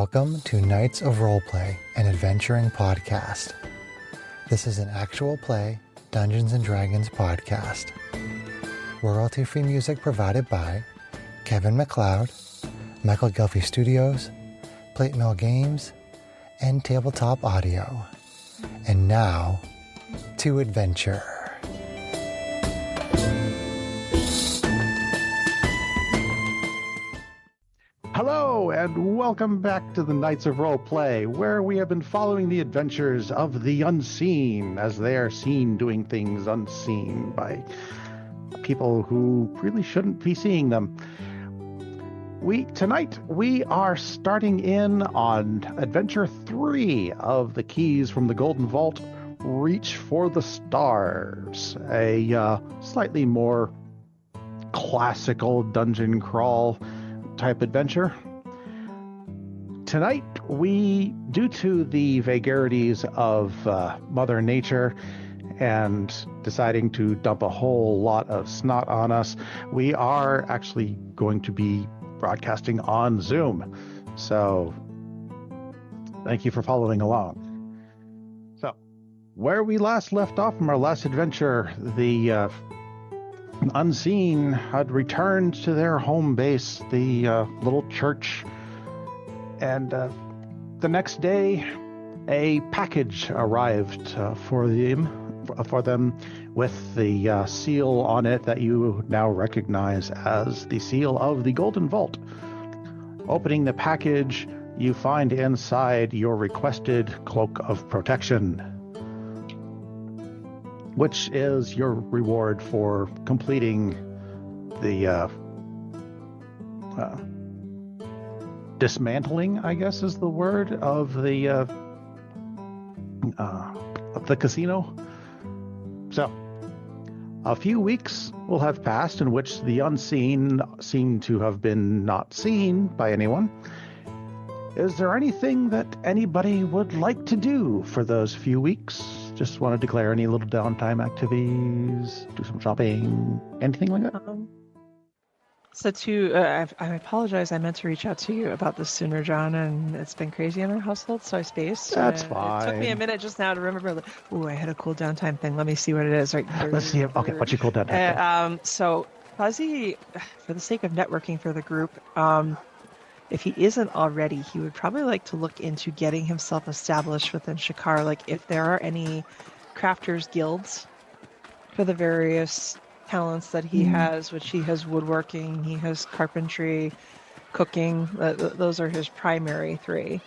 Welcome to Knights of Roleplay, an adventuring podcast. This is an actual play Dungeons & Dragons podcast. Royalty-free music provided by Kevin MacLeod, Markos Delphi Studios, Plate Mill Games, and Tabletop Audio. And now, to adventure. Hello, and welcome back to the Knights of Roleplay, where we have been following the adventures of the unseen as they are seen doing things unseen by people who really shouldn't be seeing them. Tonight, we are starting in on Adventure 3 of the Keys from the Golden Vault, Reach for the Stars, a slightly more classical dungeon crawl type adventure. Tonight, due to the vagaries of Mother Nature and deciding to dump a whole lot of snot on us, we are actually going to be broadcasting on Zoom. So, thank you for following along. So, where we last left off from our last adventure, the Unseen had returned to their home base, the little church, and the next day a package arrived for them with the seal on it that you now recognize as the seal of the Golden Vault. Opening the package, you find inside your requested Cloak of Protection, which is your reward for completing the dismantling, I guess is the word, of the casino. So, a few weeks will have passed in which the unseen seem to have been not seen by anyone. Is there anything that anybody would like to do for those few weeks? Just want to declare any little downtime activities, do some shopping, anything like that? I apologize. I meant to reach out to you about this sooner, John, and it's been crazy in our household, so I spaced. That's fine. It took me a minute just now to remember. I had a cool downtime thing. Let me see what it is. Right. Let's see. Okay, what's your cool downtime thing? So Fuzzy, for the sake of networking for the group, if he isn't already, he would probably like to look into getting himself established within Shakar. Like, if there are any crafters guilds for the various talents that he has, which he has woodworking, he has carpentry, cooking. Those are his primary three.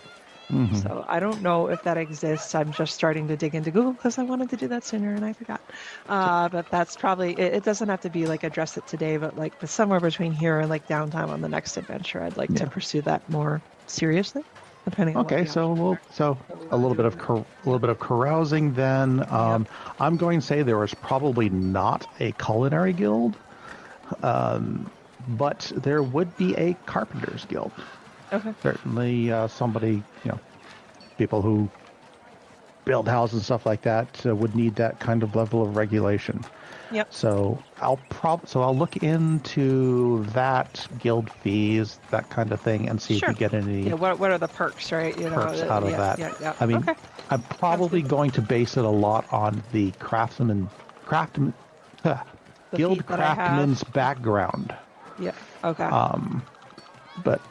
Mm-hmm. So I don't know if that exists. I'm just starting to dig into Google because I wanted to do that sooner and I forgot. But that's probably, it doesn't have to be like address it today, but like somewhere between here and like downtime on the next adventure, I'd like to pursue that more seriously. Depending on a little bit of carousing then. I'm going to say there is probably not a culinary guild, but there would be a carpenter's guild. Okay. Certainly somebody, people who build houses and stuff like that would need that kind of level of regulation. Yep. So I'll look into that, guild fees, that kind of thing, and see if we get any. Yeah. What are the perks, right? Perks out of that. Yeah. I mean, I'm probably going to base it a lot on the guild craftsman's background. Yeah. Okay. But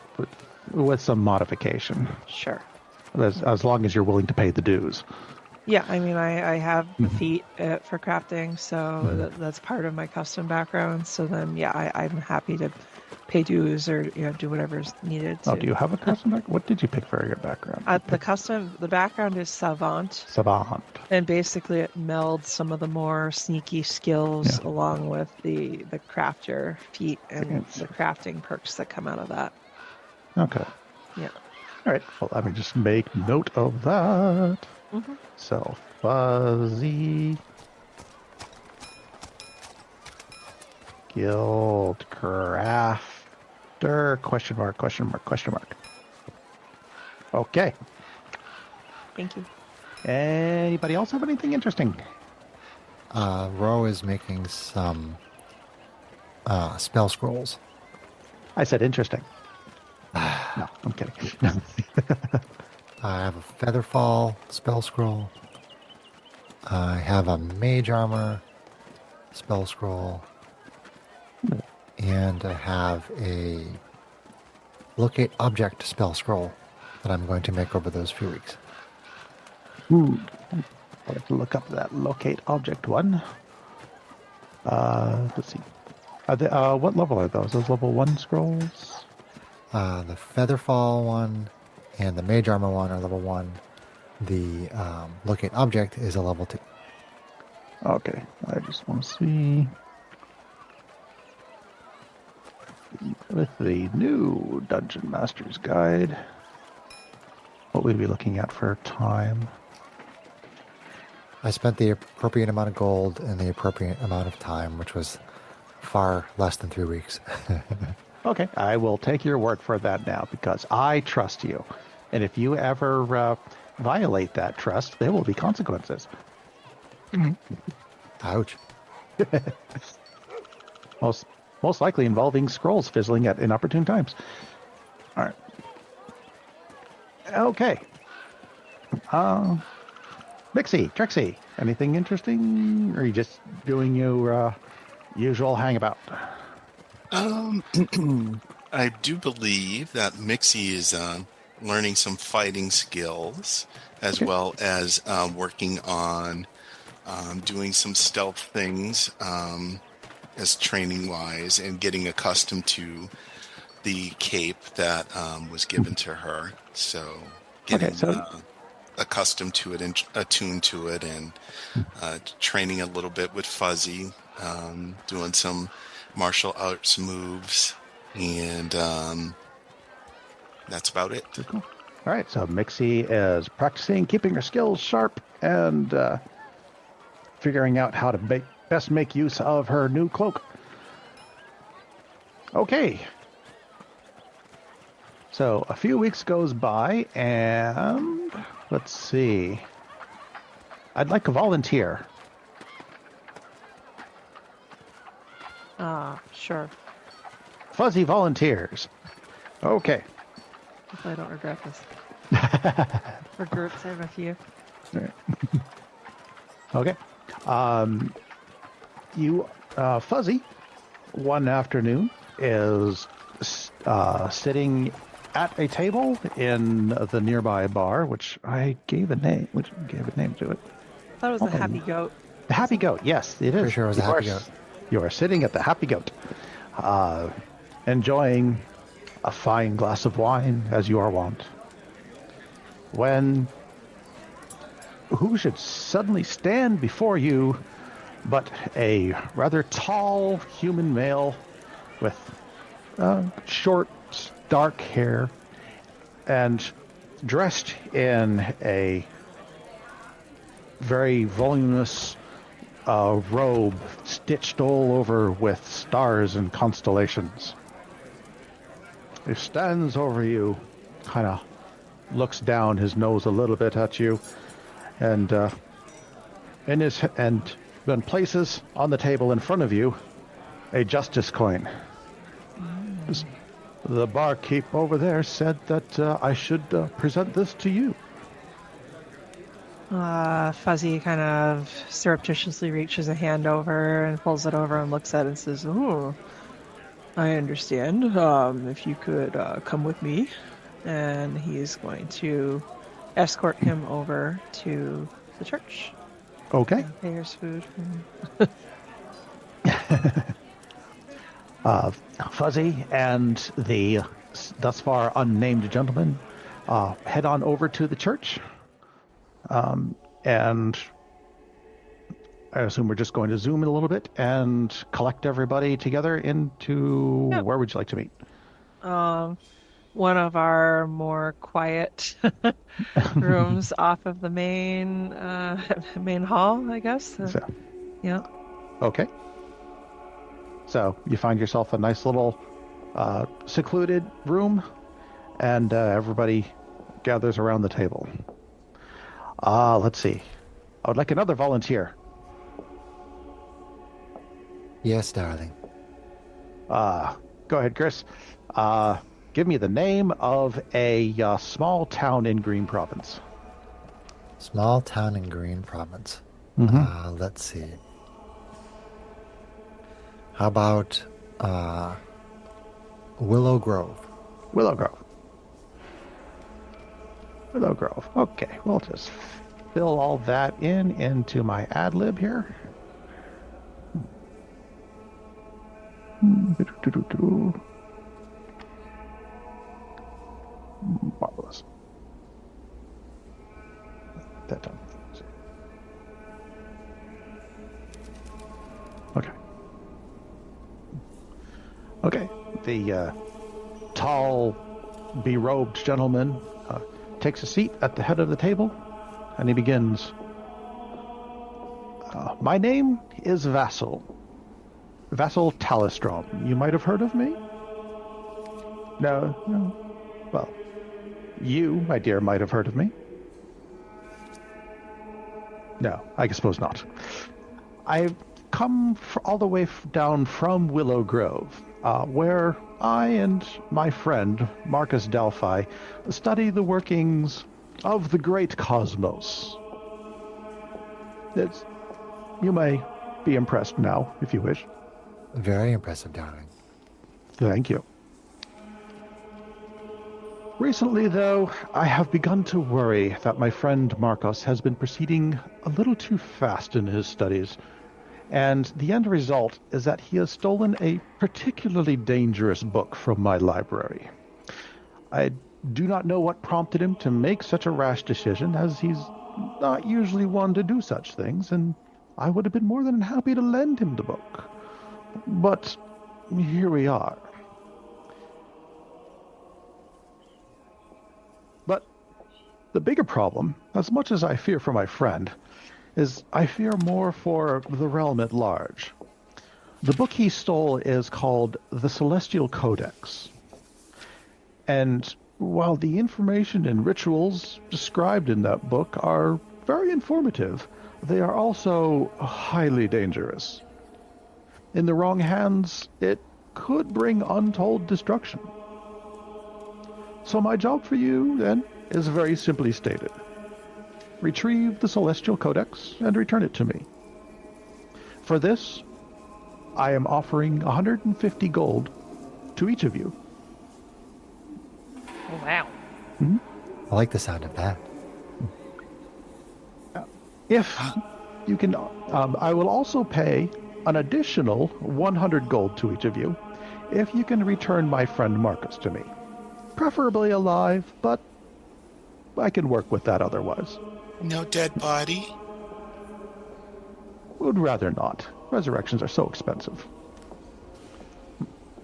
with some modification. Sure. As long as you're willing to pay the dues. Yeah, I mean, I have the feet for crafting, so that's part of my custom background. So then, I'm happy to pay dues or do whatever's needed. Do you have a custom background? What did you pick for your background? The background is Savant. And basically it melds some of the more sneaky skills along with the crafter feat and the crafting perks that come out of that. Okay. Yeah. All right. Well, let me just make note of that. Mm-hmm. So, Fuzzy Guild Crafter, question mark. Okay. Thank you. Anybody else have anything interesting? Ro is making some spell scrolls. I said interesting. No, I'm kidding. I have a Featherfall spell scroll. I have a Mage Armor spell scroll. And I have a Locate Object spell scroll that I'm going to make over those few weeks. I'll have to look up that locate object one. Let's see. What level are those? Those level 1 scrolls? The Featherfall one and the Mage Armor one are level 1. The Locate Object is a level 2. Okay, I just want to see. With the new Dungeon Master's Guide, what we'd be looking at for time. I spent the appropriate amount of gold and the appropriate amount of time, which was far less than 3 weeks. Okay, I will take your word for that now because I trust you. And if you ever violate that trust, there will be consequences. Ouch. Most likely involving scrolls fizzling at inopportune times. All right. Okay. Mixie, Trixie, anything interesting? Or are you just doing your usual hangabout? I do believe that Mixie is learning some fighting skills as well as working on doing some stealth things as training-wise and getting accustomed to the cape that was given to her. So getting accustomed to it and attuned to it and training a little bit with Fuzzy, doing some martial arts moves, and that's about it. Cool. All right, so Mixie is practicing keeping her skills sharp and figuring out how to best make use of her new cloak. Okay. So a few weeks goes by, and let's see. I'd like a volunteer. Sure. Fuzzy volunteers. Okay. Hopefully I don't regret this. For groups, I have a few. Okay. Fuzzy, one afternoon, is sitting at a table in the nearby bar, which I gave a name. Which gave a name to it. I thought it was the Happy Goat. The Happy Goat, yes, it is. Pretty sure it was the Happy Goat. You are sitting at the Happy Goat, enjoying a fine glass of wine, as you are wont. When who should suddenly stand before you but a rather tall human male with short, dark hair and dressed in a very voluminous robe stitched all over with stars and constellations. He stands over you, kind of looks down his nose a little bit at you, and then places on the table in front of you a justice coin. The barkeep over there said that I should present this to you. Fuzzy kind of surreptitiously reaches a hand over and pulls it over and looks at it and says, "Oh, I understand. If you could come with me." And he's going to escort him over to the church. Okay. Payer's food. Fuzzy and the thus far unnamed gentleman head on over to the church. And I assume we're just going to zoom in a little bit and collect everybody together into where would you like to meet? One of our more quiet rooms off of the main hall, I guess. Yeah. Okay. So you find yourself a nice little secluded room, and everybody gathers around the table. Let's see. I would like another volunteer. Yes, darling. Go ahead, Chris. Give me the name of a small town in Green Province. Small town in Green Province. Mm-hmm. Let's see. How about Willow Grove? Willow Grove. Willow Grove. Okay, we'll just fill all that into my ad lib here. Marvelous. That done. Okay. Okay. The tall, berobed gentleman takes a seat at the head of the table, and he begins. My name is Vassal Talistrom. You might have heard of me? No. Well, you, my dear, might have heard of me. No, I suppose not. I've come all the way down from Willow Grove, where I and my friend, Markos Delphi, study the workings of the great cosmos. You may be impressed now, if you wish. Very impressive, darling. Thank you. Recently, though, I have begun to worry that my friend Markos has been proceeding a little too fast in his studies, and the end result is that he has stolen a particularly dangerous book from my library. I do not know what prompted him to make such a rash decision, as he's not usually one to do such things, and I would have been more than happy to lend him the book. But here we are. But the bigger problem, as much as I fear for my friend, is I fear more for the realm at large. The book he stole is called the Celestial Codex. And while the information and rituals described in that book are very informative, they are also highly dangerous. In the wrong hands, it could bring untold destruction. So my job for you, then, is very simply stated. Retrieve the Celestial Codex and return it to me. For this, I am offering 150 gold to each of you. Oh, wow. Mm-hmm. I like the sound of that. If you can, I will also pay an additional 100 gold to each of you if you can return my friend Markos to me. Preferably alive, but I can work with that otherwise. No dead body? Would rather not. Resurrections are so expensive.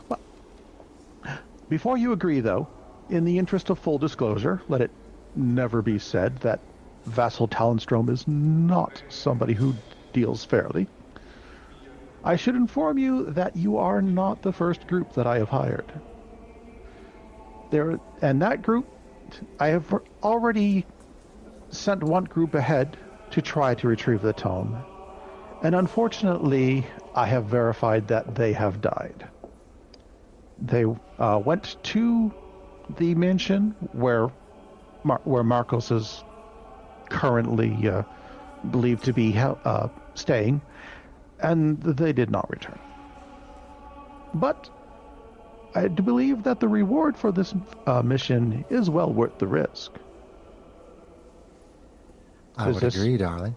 Well, before you agree, though, in the interest of full disclosure, let it never be said that Vassal Talistrom is not somebody who deals fairly. I should inform you that you are not the first group that I have hired. And that group, I have already sent one group ahead to try to retrieve the tome. And unfortunately, I have verified that they have died. They went to the mansion where Markos is currently believed to be staying, and they did not return. But I do believe that the reward for this mission is well worth the risk. I would agree, darling.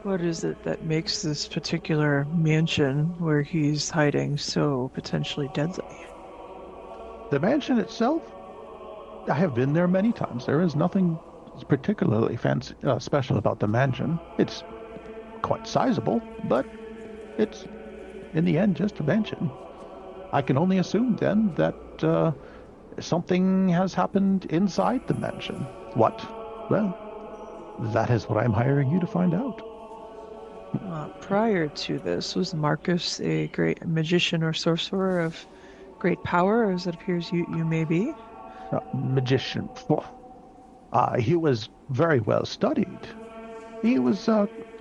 What is it that makes this particular mansion where he's hiding so potentially deadly? The mansion itself, I have been there many times. There is nothing particularly fancy, special about the mansion. It's quite sizable, but it's, in the end, just a mansion. I can only assume, then, that something has happened inside the mansion. What? Well, that is what I'm hiring you to find out. Prior to this, was Markos a great magician or sorcerer of great power, as it appears you may be? Magician. He was very well studied. He was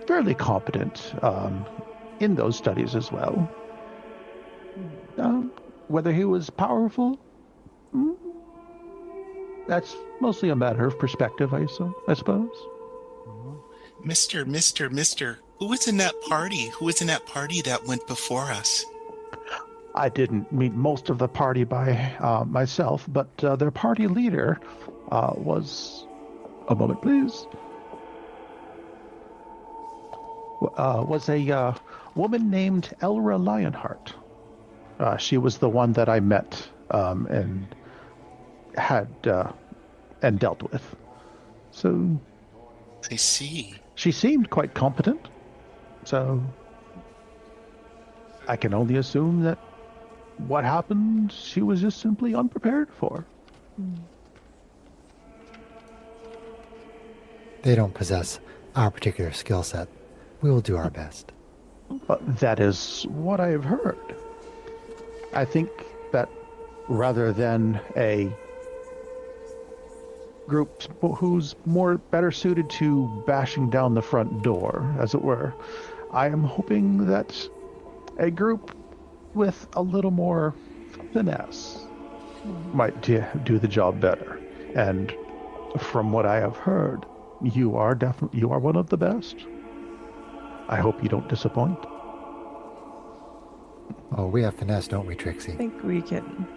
fairly competent in those studies as well. whether he was powerful, mm, that's mostly a matter of perspective, I suppose. Mister, who was in that party? Who was in that party that went before us? I didn't meet most of the party by myself, but their party leader was... A moment, please. Was a woman named Elra Lionheart. She was the one that I met and had and dealt with. So I see. she seemed quite competent. So I can only assume that what happened, she was just simply unprepared for. They don't possess our particular skill set. We will do our best. That is what I have heard. I think that rather than a group who's better suited to bashing down the front door, as it were, I am hoping that a group with a little more finesse might do the job better. And from what I have heard, you are one of the best. I hope you don't disappoint. Oh, we have finesse, don't we, Trixie? I think we can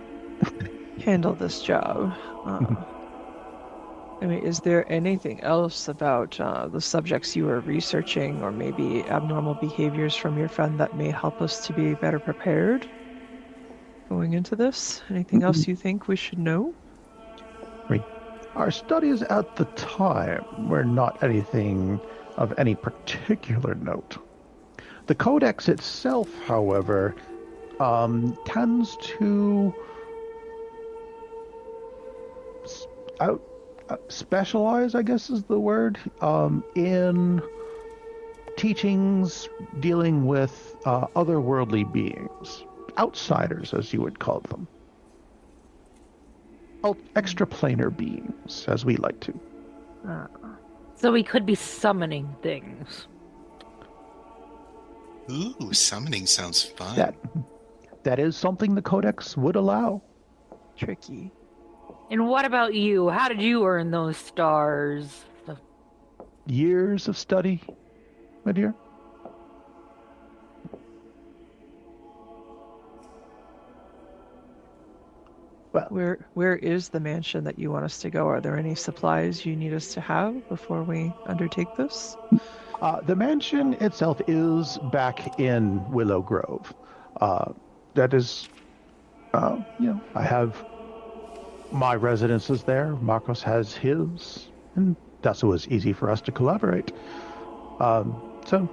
handle this job. I mean, is there anything else about the subjects you are researching, or maybe abnormal behaviors from your friend that may help us to be better prepared going into this? Anything else you think we should know? Our studies at the time were not anything of any particular note. The Codex itself, however, tends to specialize, I guess is the word, in teachings dealing with otherworldly beings, outsiders, as you would call them. Extraplanar beings, as we like to. So we could be summoning things. Ooh, summoning sounds fun. That is something the Codex would allow. Tricky. And what about you? How did you earn those stars? Years of study, my dear. Well, where is the mansion that you want us to go? Are there any supplies you need us to have before we undertake this? The mansion itself is back in Willow Grove. That is, I have my residences there. Markos has his, and thus it was easy for us to collaborate. So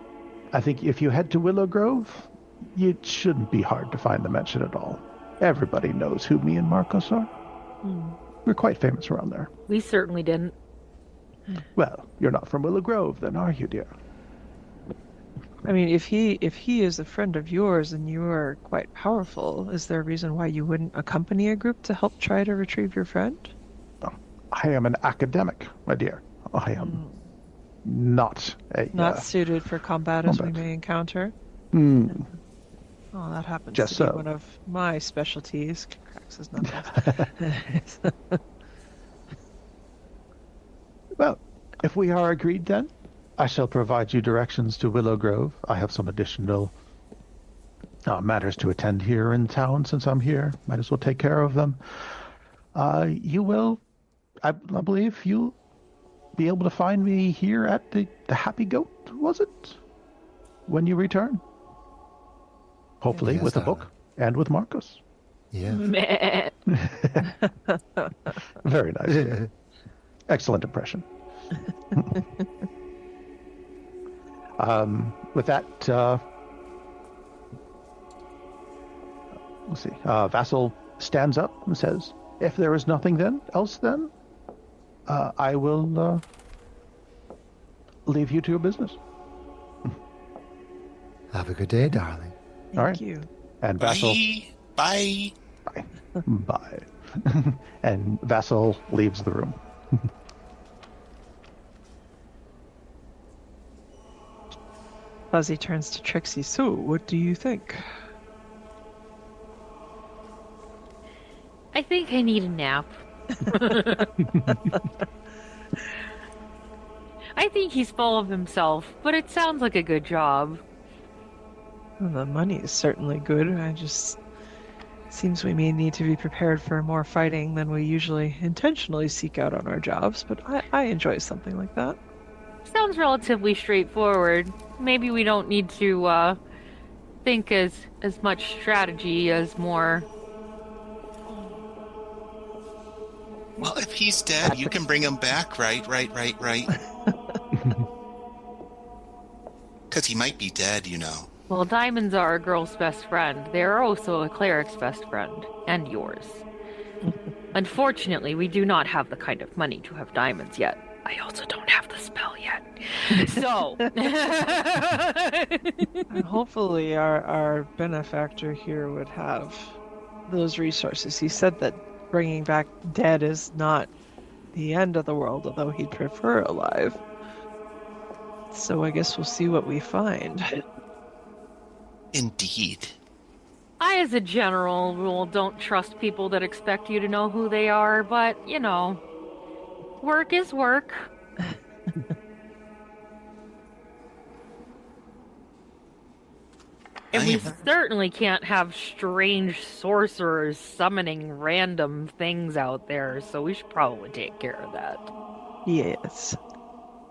I think if you head to Willow Grove, it shouldn't be hard to find the mansion at all. Everybody knows who me and Markos are. We're quite famous around there. We certainly didn't. Well, you're not from Willow Grove, then, are you, dear? I mean, if he is a friend of yours and you are quite powerful, is there a reason why you wouldn't accompany a group to help try to retrieve your friend? I am an academic, my dear. I am not suited for combat as we may encounter. Oh, that happens Just to be so. one of my specialties. Cracks his knuckles. Well, if we are agreed then, I shall provide you directions to Willow Grove. I have some additional matters to attend here in town since I'm here. Might as well take care of them. You will, I believe, you'll be able to find me here at the Happy Goat, was it? When you return. Hopefully Yes, with a book and with Markos. Yeah. Meh. Very nice. Excellent impression. With that, let's see. Vassal stands up and says, "If there is nothing else, I will leave you to your business." Have a good day, darling. Thank All right. you. And Vassal, Bye. bye. And Vassal leaves the room. Fuzzy turns to Trixie. So, what do you think? think I need a nap. I think he's full of himself, but it sounds like a good job. Well, the money is certainly good. Seems we may need to be prepared for more fighting than we usually intentionally seek out on our jobs, but I enjoy something like that. Sounds relatively straightforward. Maybe we don't need to think as much strategy as more. Well, if he's dead, you can bring him back, right? Because he might be dead, you know. Well, diamonds are a girl's best friend. They are also a cleric's best friend, and yours. Unfortunately, we do not have the kind of money to have diamonds yet. I also don't have the spell yet. So. And hopefully our benefactor here would have those resources. He said that bringing back dead is not the end of the world, although he'd prefer alive. So I guess we'll see what we find. Indeed. I, as a general rule, don't trust people that expect you to know who they are, but, you know, work is work. And we certainly can't have strange sorcerers summoning random things out there, so we should probably take care of that. Yes,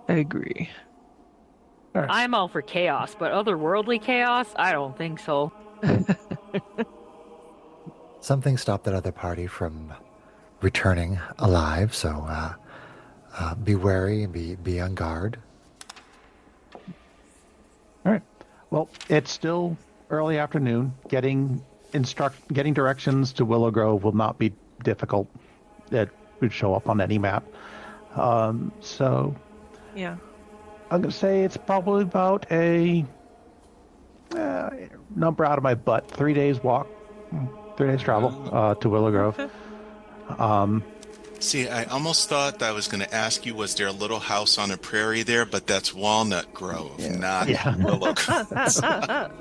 I agree. All right. I'm all for chaos, but otherworldly chaos? I don't think so. Something stopped that other party from returning alive, so be wary and be on guard. All right. Well, it's still early afternoon. Getting directions to Willow Grove will not be difficult. It would show up on any map. So Yeah. I'm going to say it's probably about a number out of my butt. 3 days walk, 3 days travel to Willow Grove. See, I almost thought I was going to ask you, was there a little house on a prairie there? But that's Walnut Grove, not Willow Grove.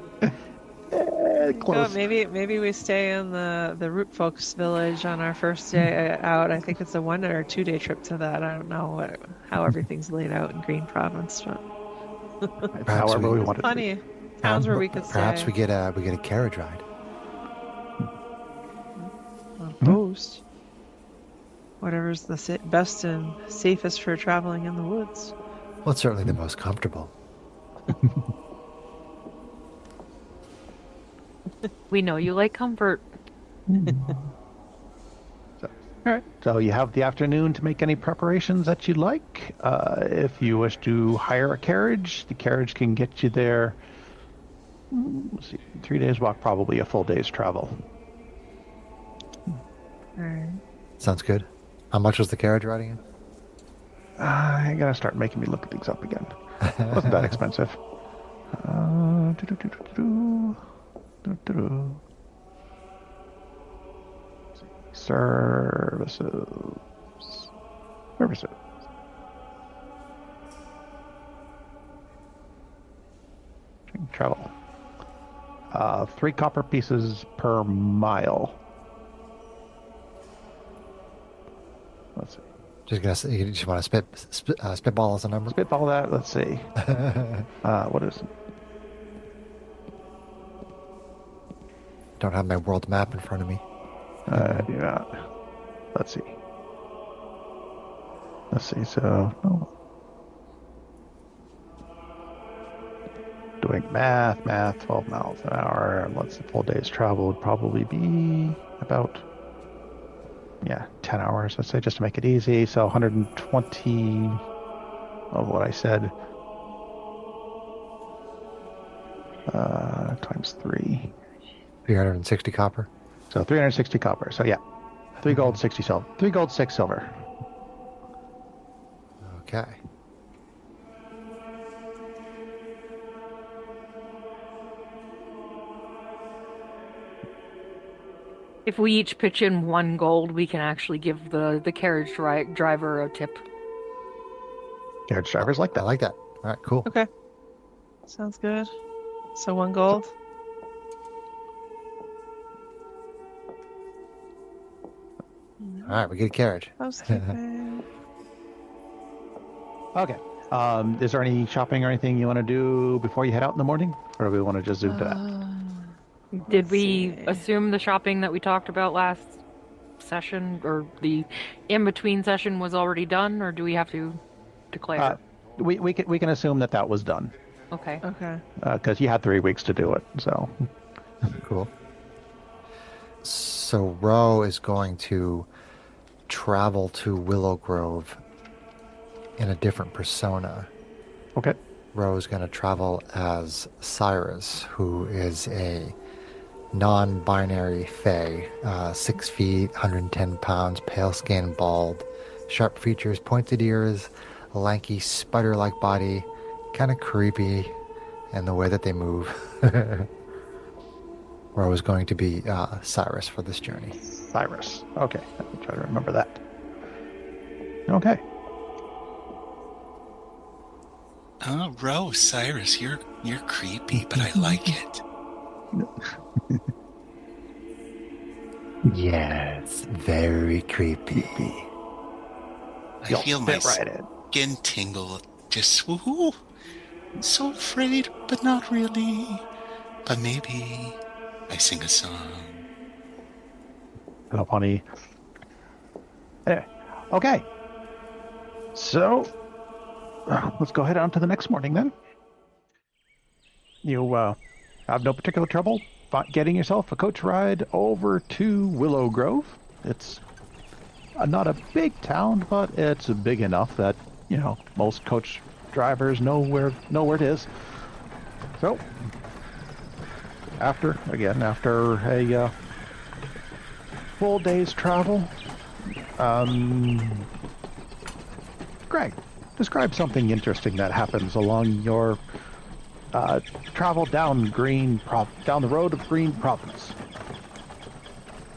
Close. Oh, maybe we stay in the Root Folks village on our first day out. I think it's a 1 or 2 day trip to that. I don't know how everything's laid out in Green Province, but However we want it. plenty of towns where we could stay. Perhaps we get a carriage ride. On post. Whatever's the best and safest for traveling in the woods. Well, it's certainly the most comfortable. We know you like comfort. All right. So you have the afternoon to make any preparations that you'd like. If you wish to hire a carriage, the carriage can get you there. Let's see, 3 days walk, probably a full day's travel. All right. Sounds good. How much was the carriage riding in? I gotta start making me look things up again. Wasn't that expensive. Services. Travel. 3 copper pieces per mile. Let's see. You just want to spitball as a number? Spitball that. Let's see. What is it? Don't have my world map in front of me. Do not. Let's see. So, doing math. 12 miles an hour. And what's the full day's travel would probably be about 10 hours. Let's say just to make it easy. So 120 of what I said times 3. 360 copper. So 360 copper. So 3 gold, 60 silver. 3 gold, 6 silver. Okay. If we each pitch in 1 gold, we can actually give the carriage driver a tip. Carriage drivers like that. I like that. All right, cool. Okay. Sounds good. So 1 gold. right, we get a carriage. Housekeeping. Okay. Is there any shopping or anything you want to do before you head out in the morning? Or do we want to just zoom to that? Did Let's we see. assume the shopping that we talked about last session or the in-between session was already done, or do we have to declare? We can assume that was done. Okay. Okay. Because you had 3 weeks to do it. So Cool. So Ro is going to travel to Willow Grove in a different persona. okay. Ro is going to travel as Cyrus, who is a non-binary fae, 6 feet, 110 pounds, pale skin, bald, sharp features, pointed ears, a lanky spider-like body, kind of creepy, and the way that they move. Ro is going to be Cyrus for this journey. Cyrus. Okay. Let me try to remember that. Okay. Rose, Cyrus, you're creepy, but I like it. Yes, very creepy. I You'll feel my fit right in. skin tingle. Just woohoo! So afraid, but not really. But maybe I sing a song. Hello, honey. Anyway, okay. So, let's go ahead on to the next morning then. You have no particular trouble getting yourself a coach ride over to Willow Grove. It's not a big town, but it's big enough that, most coach drivers know where it is. So, after a full day's travel, Greg, describe something interesting that happens along your travel down the road of Green Province.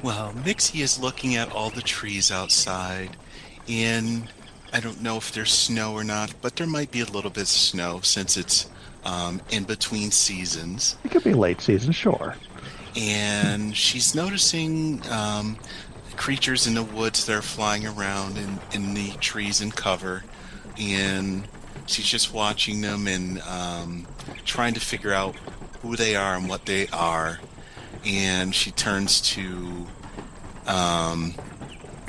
Well, Mixie is looking at all the trees outside, and I don't know if there's snow or not, but there might be a little bit of snow since it's in between seasons. It could be late season, sure. And she's noticing creatures in the woods that are flying around in the trees and cover, and she's just watching them and trying to figure out who they are and what they are. And she turns to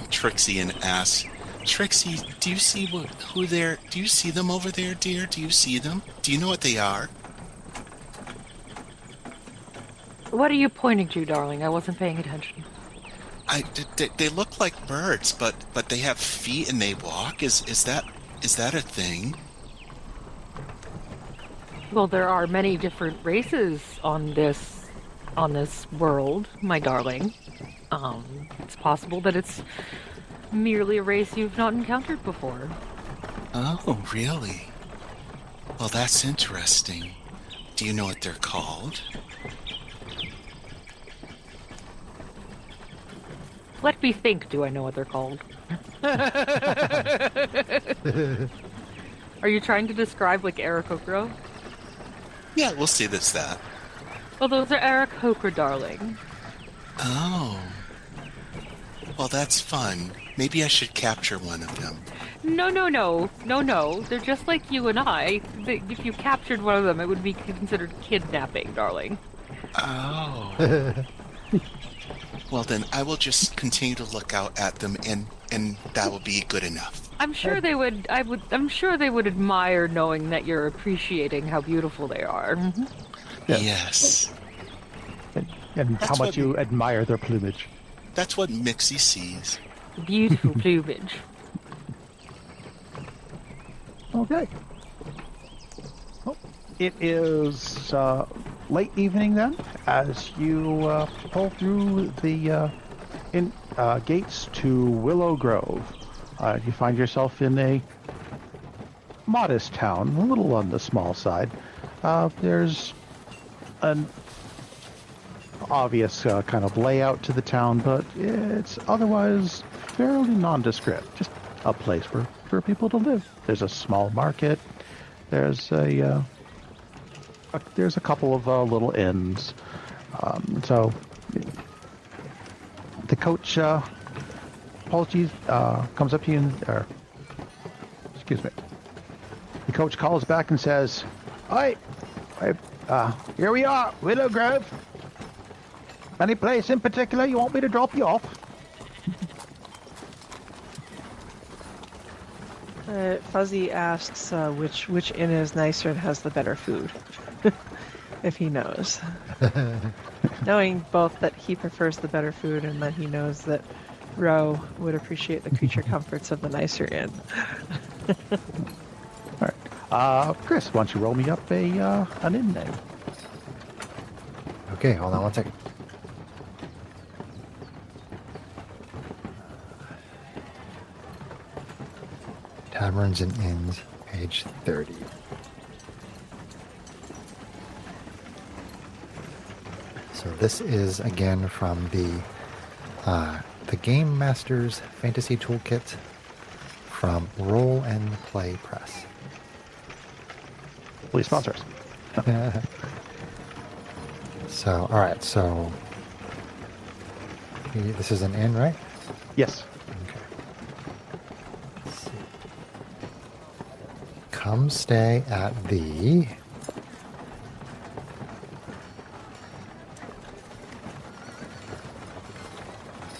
Trixie and asks, Trixie, do you see do you see them over there, dear? Do you see them? Do you know what they are? What are you pointing to, darling? I wasn't paying attention. They look like birds, but they have feet and they walk. Is that a thing? Well, there are many different races on this world, my darling. It's possible that it's merely a race you've not encountered before. Oh, really? Well, that's interesting. Do you know what they're called? Let me think, do I know what they're called? Are you trying to describe like Aarakocra? Yeah, we'll see that's that. Well, those are Aarakocra, darling. Oh. Well, that's fun. Maybe I should capture one of them. No. They're just like you and I. If you captured one of them, it would be considered kidnapping, darling. Oh. Well, then I will just continue to look out at them, and that will be good enough. I'm sure they would. I'm sure they would admire knowing that you're appreciating how beautiful they are. Mm-hmm. Yeah. Yes. And how much you admire their plumage. That's what Mixie sees. Beautiful plumage. Okay. Well, it is late evening then, as you pull through the gates to Willow Grove. You find yourself in a modest town, a little on the small side. There's an obvious kind of layout to the town, but it's otherwise fairly nondescript. Just a place for people to live. There's a small market. There's a couple of little inns. So the coach comes up to you, excuse me. The coach calls back and says, "Hi, here we are, Willow Grove. Any place in particular you want me to drop you off?" Fuzzy asks which inn is nicer and has the better food, if he knows. Knowing both that he prefers the better food and that he knows that Ro would appreciate the creature comforts of the nicer inn. All right. Chris, why don't you roll me up an inn name? Okay, hold on one second. Taverns and Inns, page 30. So this is again from the Game Master's Fantasy Toolkit from Roll and Play Press. Please sponsor us. So, all right. So this is an inn, right? Yes. Okay. Let's see. Come stay at the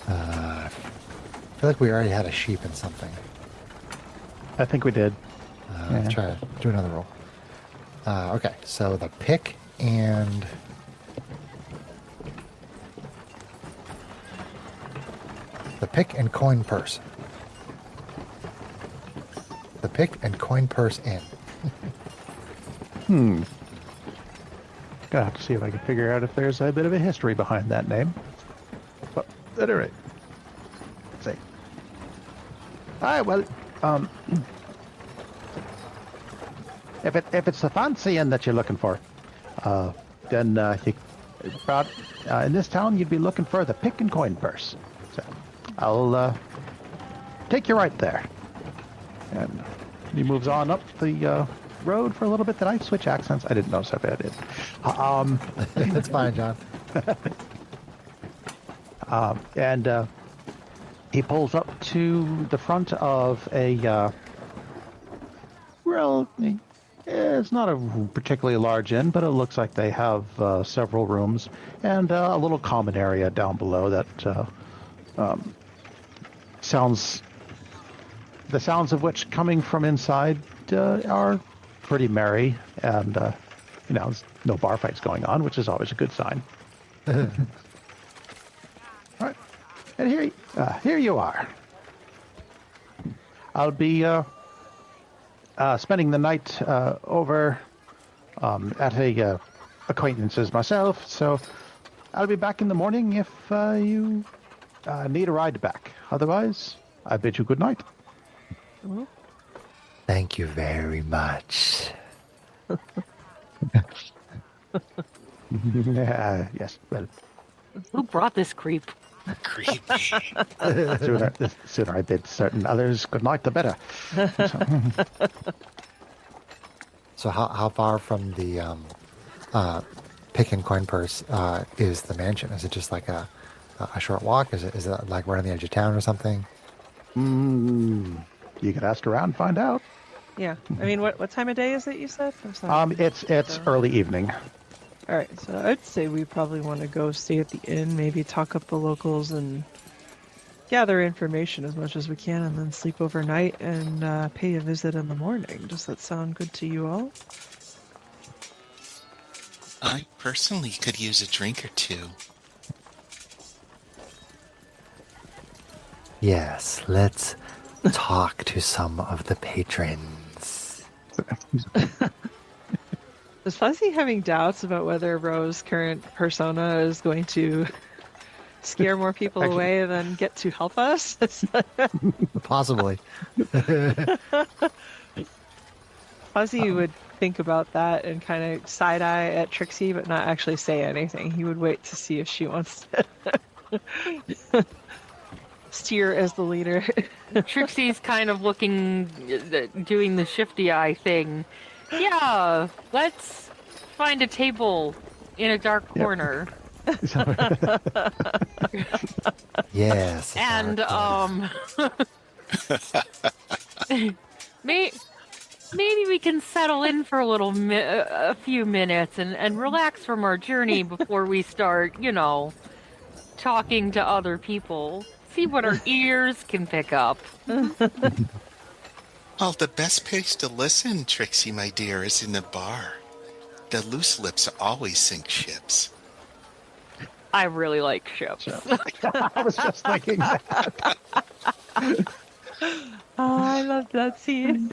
I feel like we already had a sheep and something. I think we did. Let's try to do another roll. Okay, so the pick and coin purse. The pick and coin purse in. Gonna have to see if I can figure out if there's a bit of a history behind that name. But at any rate, let's see. Hi, well, if it's the fancy inn that you're looking for, then in this town you'd be looking for the pick and coin purse. So I'll take you right there. And he moves on up the road for a little bit. Did I switch accents? I didn't notice if I did. That's fine, John. And he pulls up to the front of a it's not a particularly large inn, but it looks like they have several rooms and a little common area down below that the sounds of which coming from inside are pretty merry, and there's no bar fights going on, which is always a good sign. All right, and here you are. I'll be spending the night over at a acquaintance's myself, so I'll be back in the morning if you need a ride back. Otherwise, I bid you good night. Thank you very much. Yes, well, Who brought this creep? Creepy. the sooner I bid certain others good night, the better. So how far from the pick and coin purse is the mansion? Is it just like a short walk? Is it like right on the edge of town or something? You could ask around and find out. Yeah. I mean, what time of day is it, you said? I'm sorry. It's early evening. All right, so I'd say we probably want to go stay at the inn, maybe talk up the locals and gather information as much as we can, and then sleep overnight and pay a visit in the morning. Does that sound good to you all? I personally could use a drink or two. Yes, let's talk to some of the patrons. Is Fuzzy having doubts about whether Ro's current persona is going to scare more people away than get to help us? Possibly. Fuzzy would think about that and kind of side-eye at Trixie, but not actually say anything. He would wait to see if she wants to steer as the leader. Trixie's kind of looking, doing the shifty eye thing. Yeah, let's find a table in a dark corner. Yes. And maybe we can settle in for a few minutes and relax from our journey before we start, talking to other people. See what our ears can pick up. Well, the best place to listen, Trixie, my dear, is in the bar. The loose lips always sink ships. I really like ships. I was just thinking that. Oh, I love that scene.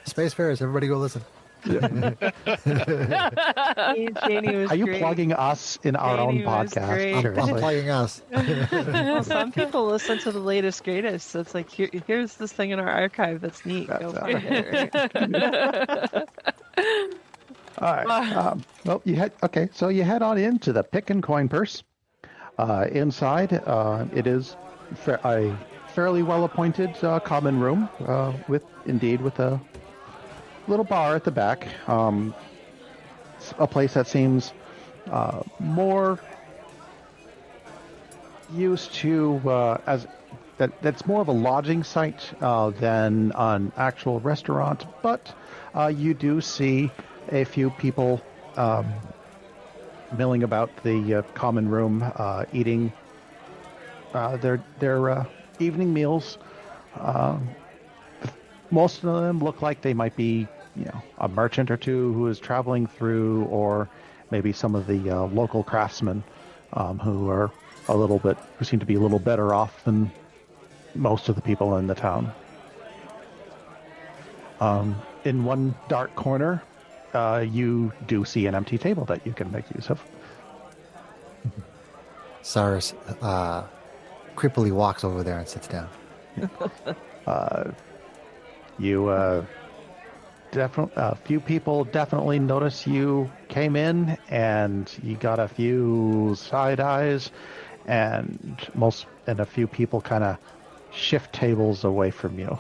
Spacefarers, everybody go listen. Janie was Are you great. plugging us in our Janie own was great. podcast? I'm plugging us. Well, some people listen to the latest, greatest. So it's like, here's this thing in our archive that's neat. Go for it. All right. Well, so you head on into the pick and coin purse. Inside, it is a fairly well-appointed common room with a little bar at the back. A place that seems more used to that's more of a lodging site than an actual restaurant, but you do see a few people milling about the common room, eating their evening meals. Most of them look like they might be, a merchant or two who is traveling through, or maybe some of the local craftsmen who seem to be a little better off than most of the people in the town. In one dark corner, you do see an empty table that you can make use of. Cyrus creepily walks over there and sits down. A few people definitely notice you came in, and you got a few side eyes, and a few people kind of shift tables away from you.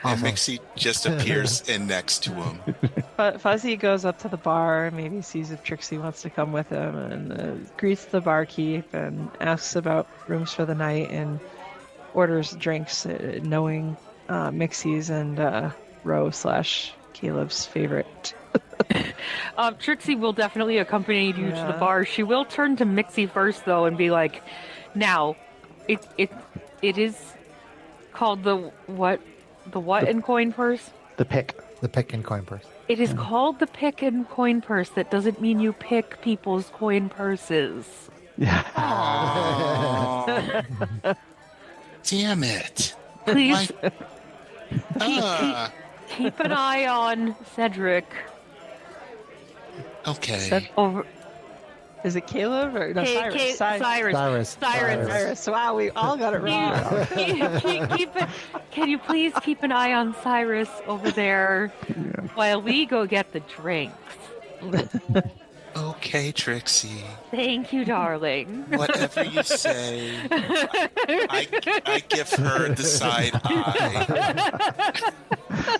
And Mixie just appears in next to him. Fuzzy goes up to the bar, maybe sees if Trixie wants to come with him, and greets the barkeep and asks about rooms for the night and orders drinks, knowing Mixie's and Ro/Caleb's favorite. Trixie will definitely accompany you to the bar. She will turn to Mixie first, though, and be like, "Now, it is called the what in coin purse? The pick. The pick and coin purse. It is called the pick and coin purse. That doesn't mean you pick people's coin purses." Damn it. Please keep an eye on Cedric. Okay. Is it Caleb or no? Cyrus. Cyrus. Wow, we all got it wrong. Can you please keep an eye on Cyrus over there while we go get the drinks? Okay, Trixie. Thank you, darling. Whatever you say. I give her the side eye.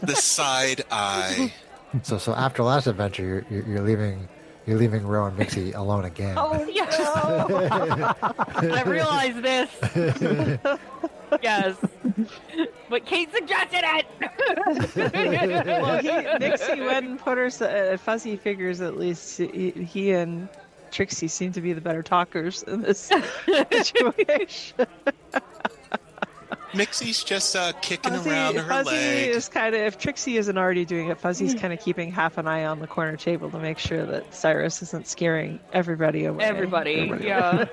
The side eye. So after last adventure, you're leaving Ro and Mixie alone again. Oh yeah. I realize this. Yes. But Kate suggested it. Well, Nixie went and put her. Fuzzy figures at least he and Trixie seem to be the better talkers in this situation. Mixie's just kicking Fuzzy, around her Fuzzy leg. is kind of, if Trixie isn't already doing it, Fuzzy's kind of keeping half an eye on the corner table to make sure that Cyrus isn't scaring everybody away. Everybody. Yeah.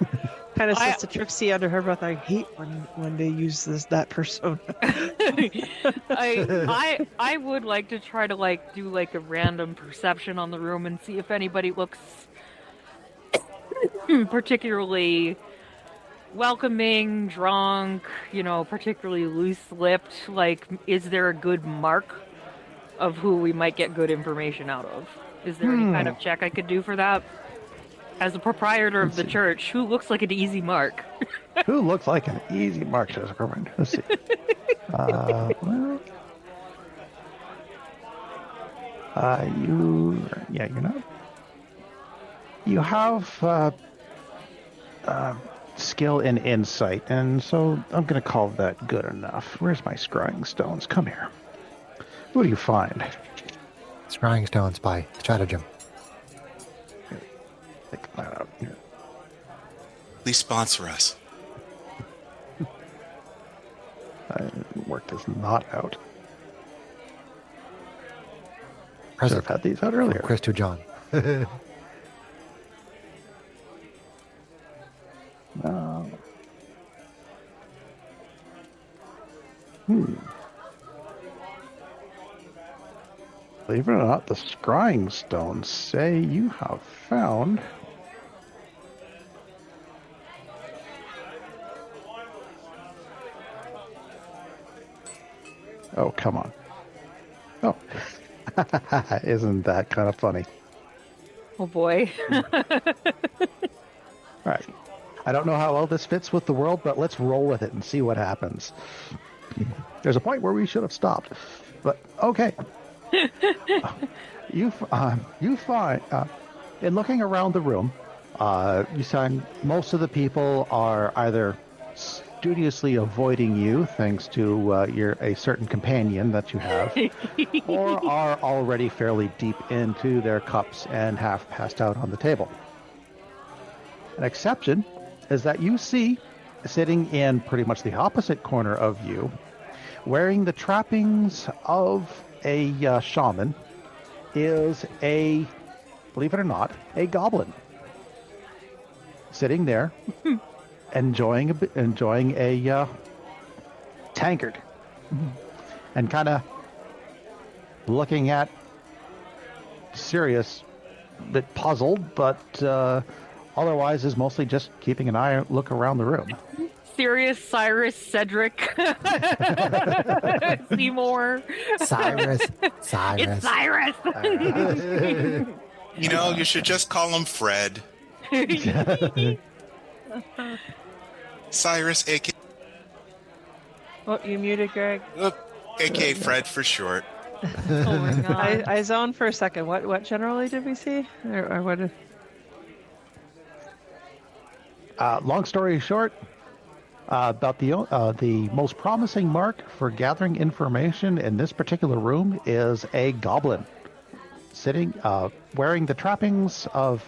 Kind of says to Trixie under her breath, "I hate when they use that persona." I would like to try to do a random perception on the room and see if anybody looks particularly welcoming, drunk, particularly loose-lipped. Is there a good mark of who we might get good information out of? Is there any kind of check I could do for that? As a proprietor of the church, who looks like an easy mark? Who looks like an easy mark? Let's see. Well, You're not. You have skill in insight, and so I'm going to call that good enough. Where's my scrying stones? Come here. What do you find? Scrying stones by stratagem. Take that out here. Please sponsor us. I worked this not out. Should Present. have had these out earlier. Chris to John. No. Believe it or not, the scrying stones say you have found Oh, come on. Oh. Isn't that kind of funny? Oh boy. All right. I don't know how well this fits with the world, but let's roll with it and see what happens. There's a point where we should have stopped, but okay. You find in looking around the room, you find most of the people are either studiously avoiding you, thanks to a certain companion that you have, or are already fairly deep into their cups and half passed out on the table. An exception is that you see, sitting in pretty much the opposite corner of you, wearing the trappings of a shaman, is believe it or not, a goblin. Sitting there, enjoying a tankard, and kind of looking at Sirius, a bit puzzled, but otherwise is mostly just keeping an look around the room. Sirius, Cyrus, Cedric, Seymour. Cyrus. It's Cyrus. You know, you should just call him Fred. Cyrus, a.k.a. Oh, you muted, Greg. a.k.a. Fred for short. Oh my god. I zoned for a second. What generally did we see? Or what? Long story short, about the most promising mark for gathering information in this particular room is a goblin sitting, wearing the trappings of,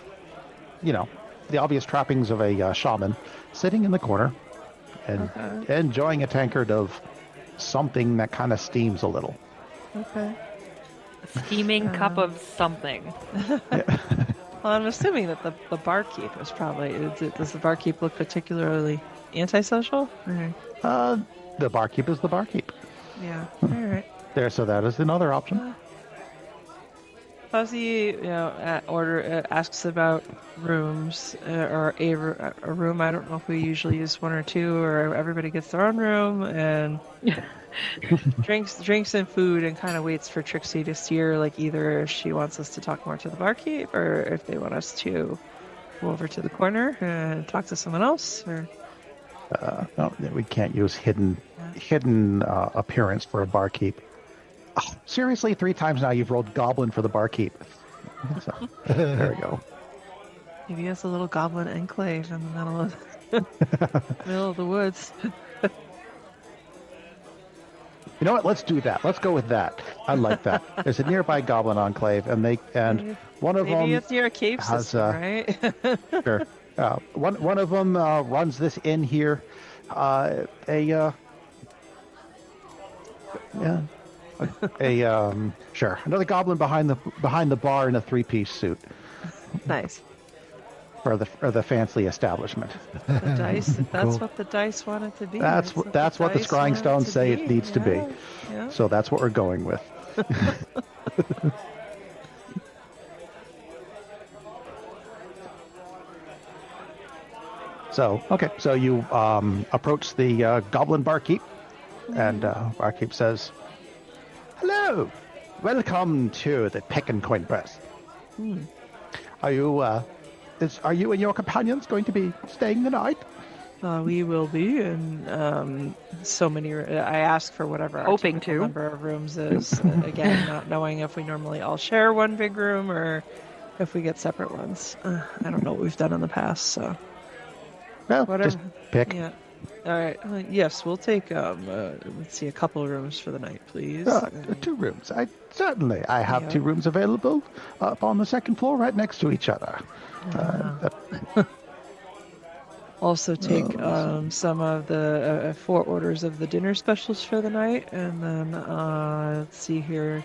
the obvious trappings of a shaman, sitting in the corner and enjoying a tankard of something that kind of steams a little. Okay. A steaming cup of something. Well, I'm assuming that the barkeep was probably. Does the barkeep look particularly antisocial? The barkeep is the barkeep. Yeah. All right. There, so that is another option. Fuzzy, asks about rooms or a room. I don't know if we usually use one or two, or everybody gets their own room and drinks and food, and kind of waits for Trixie to steer, like either if she wants us to talk more to the barkeep or if they want us to go over to the corner and talk to someone else. Or No, we can't use hidden appearance for a barkeep. Oh, seriously, 3 times now you've rolled goblin for the barkeep. So, there we go. maybe he has a little goblin enclave in the middle of the woods. You know what? Let's do that. Let's go with that. I like that. There's a nearby goblin enclave, and one of them. Maybe it's near a cave has, system, right? Sure. One of them runs this inn here. Sure. Another goblin behind the bar in a 3-piece suit Nice. for the fancy establishment. The dice. If that's Cool. what the dice want it to be. That's what the dice scrying want stones to say it needs to be. Yeah. So that's what we're going with. So you approach the goblin barkeep, and barkeep says, "Hello, welcome to the Pick and Coin Press. Are you and your companions going to be staying the night?" We will be in so many. I ask for whatever our Hoping typical to. number of rooms is. Again, not knowing if we normally all share one big room or if we get separate ones. I don't know what we've done in the past, so Well, whatever. just pick. Yeah. All right. Yes, we'll take. Let's see, a couple of rooms for the night, please. 2 rooms. I have Yeah. 2 rooms available up on the second floor, right next to each other. Also take some of the 4 orders of the dinner specials for the night, and then let's see here,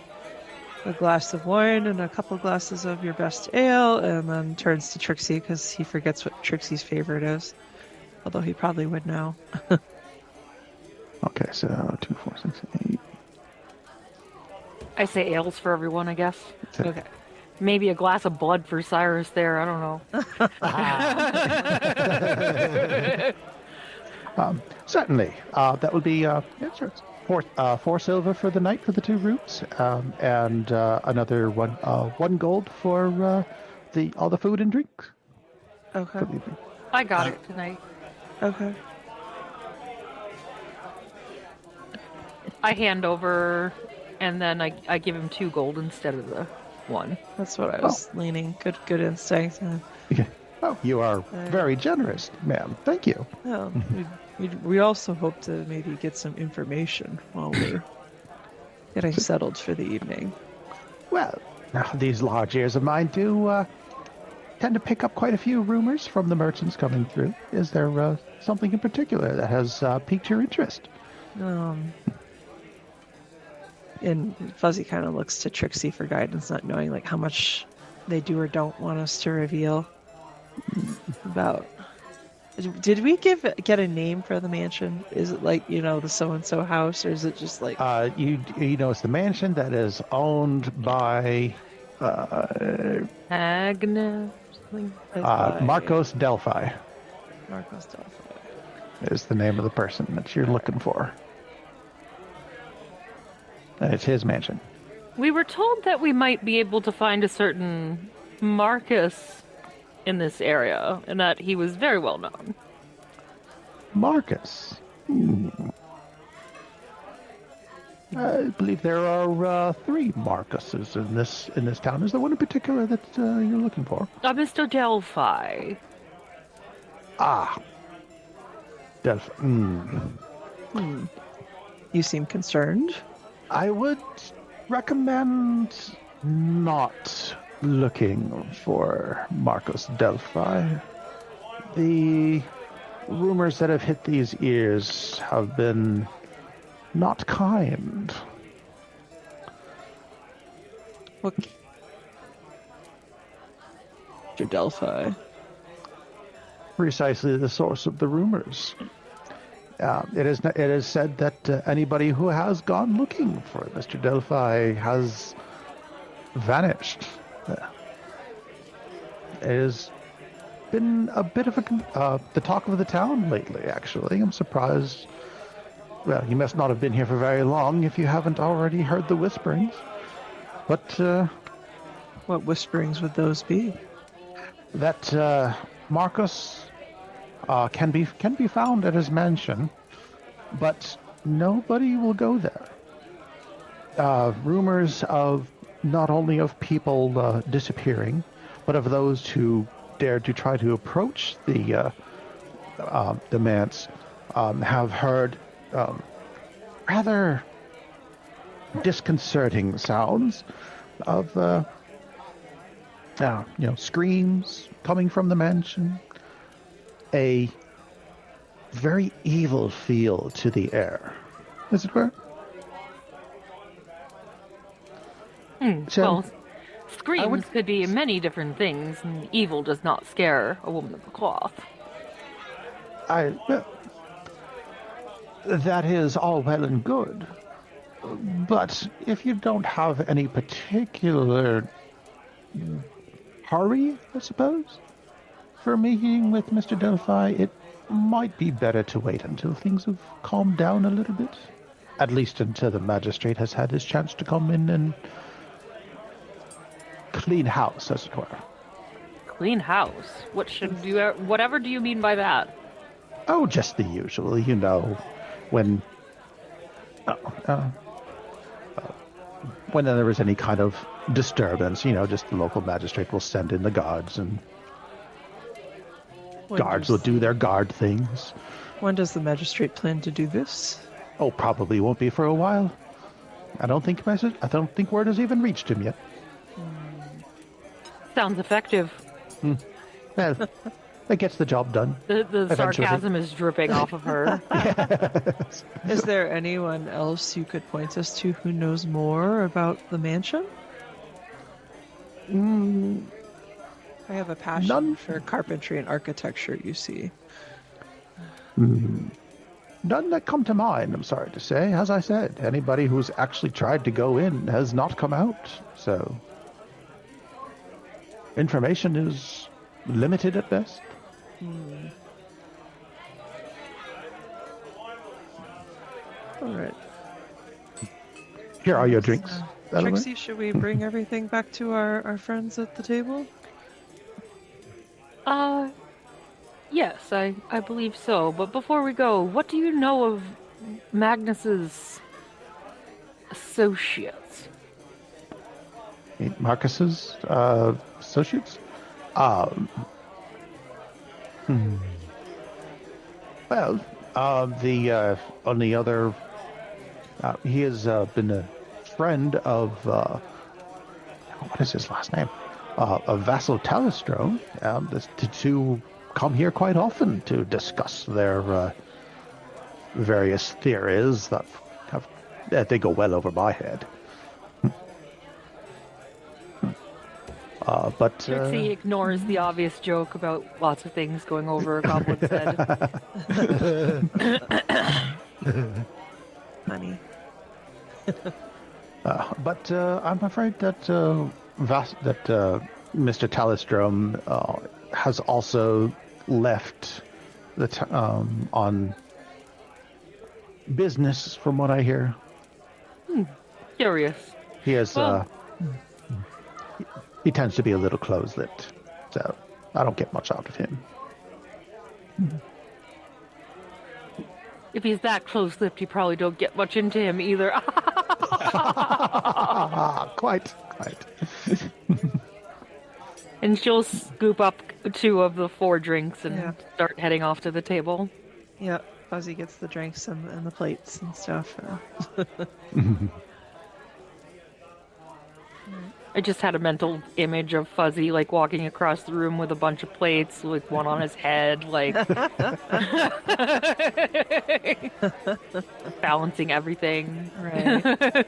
a glass of wine and a couple glasses of your best ale, and then turns to Trixie because he forgets what Trixie's favorite is, although he probably would know. Okay, so 2, 4, 6, 8. I say ales for everyone, I guess. Okay. Maybe a glass of blood for Cyrus there. I don't know. Certainly. That would be sure, 4 silver for the night for the 2 rooms, and another 1 gold for all the food and drinks. Okay. I got it tonight. Okay. I hand over, and then I give him 2 gold instead of the 1. That's what I was leaning. Good instinct. Okay. Oh, you are very generous, ma'am. Thank you. Well, we also hope to maybe get some information while we're getting settled for the evening. Well, now these large ears of mine do tend to pick up quite a few rumors from the merchants coming through. Is there something in particular that has piqued your interest? And Fuzzy kind of looks to Trixie for guidance, not knowing like how much they do or don't want us to reveal about. Did we get a name for the mansion? Is it like, the so-and-so house, or is it just like... You know, it's the mansion that is owned by Agnes? Something? Markos Delphi Markos Delphi. is the name of the person that you're looking for. And it's his mansion. We were told that we might be able to find a certain Marcus in this area, and that he was very well known. Marcus. I believe there are 3 Marcuses in this town. Is there one in particular that you're looking for? Mr. Delphi. Delphi. You seem concerned. I would recommend not looking for Markos Delphi. The rumors that have hit these ears have been not kind. What? Mr. Delphi. Precisely the source of the rumors. It is said that anybody who has gone looking for Mr. Delphi has vanished. It has been a bit of the talk of the town lately, actually. I'm surprised. Well, you must not have been here for very long if you haven't already heard the whisperings. But What whisperings would those be? that Marcus can be found at his mansion, but nobody will go there. Rumors of not only of people disappearing, but of those who dared to try to approach the manse have heard rather disconcerting sounds of screams coming from the mansion. A very evil feel to the air, as it were. So, Well, screams could be many different things, and evil does not scare a woman of the cloth. that is all well and good, but if you don't have any particular hurry, I suppose, for meeting with Mr. Delphi, it might be better to wait until things have calmed down a little bit. At least until the magistrate has had his chance to come in and clean house, as it were. Clean house? Whatever do you mean by that? Oh, just the usual, when uh, uh, when there is any kind of disturbance, just the local magistrate will send in the guards, and guards will do their guard things. When does the magistrate plan to do this? Oh, probably won't be for a while. I don't think word has even reached him yet. Sounds effective. Well, it gets the job done. The sarcasm is dripping off of her. Yes. Is there anyone else you could point us to who knows more about the mansion? I have a passion for carpentry and architecture, you see. None that come to mind, I'm sorry to say. As I said, anybody who's actually tried to go in has not come out. So, information is limited at best. All right. Here are your drinks. Trixie, should we bring everything back to our friends at the table? Yes, I believe so. But before we go, what do you know of Magnus's associates? Marcus's associates? Well, the only other... he has been a friend of... what is his last name? Of Vassal Talistro. The two come here quite often to discuss their various theories that they go well over my head. But Trixie ignores the obvious joke about lots of things going over a goblin's head. Funny. but I'm afraid that Mr. Talistrom has also left on business, from what I hear. Curious. He has. He tends to be a little close-lipped, so I don't get much out of him. If he's that close-lipped, you probably don't get much into him either. Quite. And she'll scoop up 2 of the 4 drinks and start heading off to the table. Yeah, Fuzzy gets the drinks and the plates and stuff. I just had a mental image of Fuzzy, like, walking across the room with a bunch of plates, with one on his head, like... balancing everything. Right.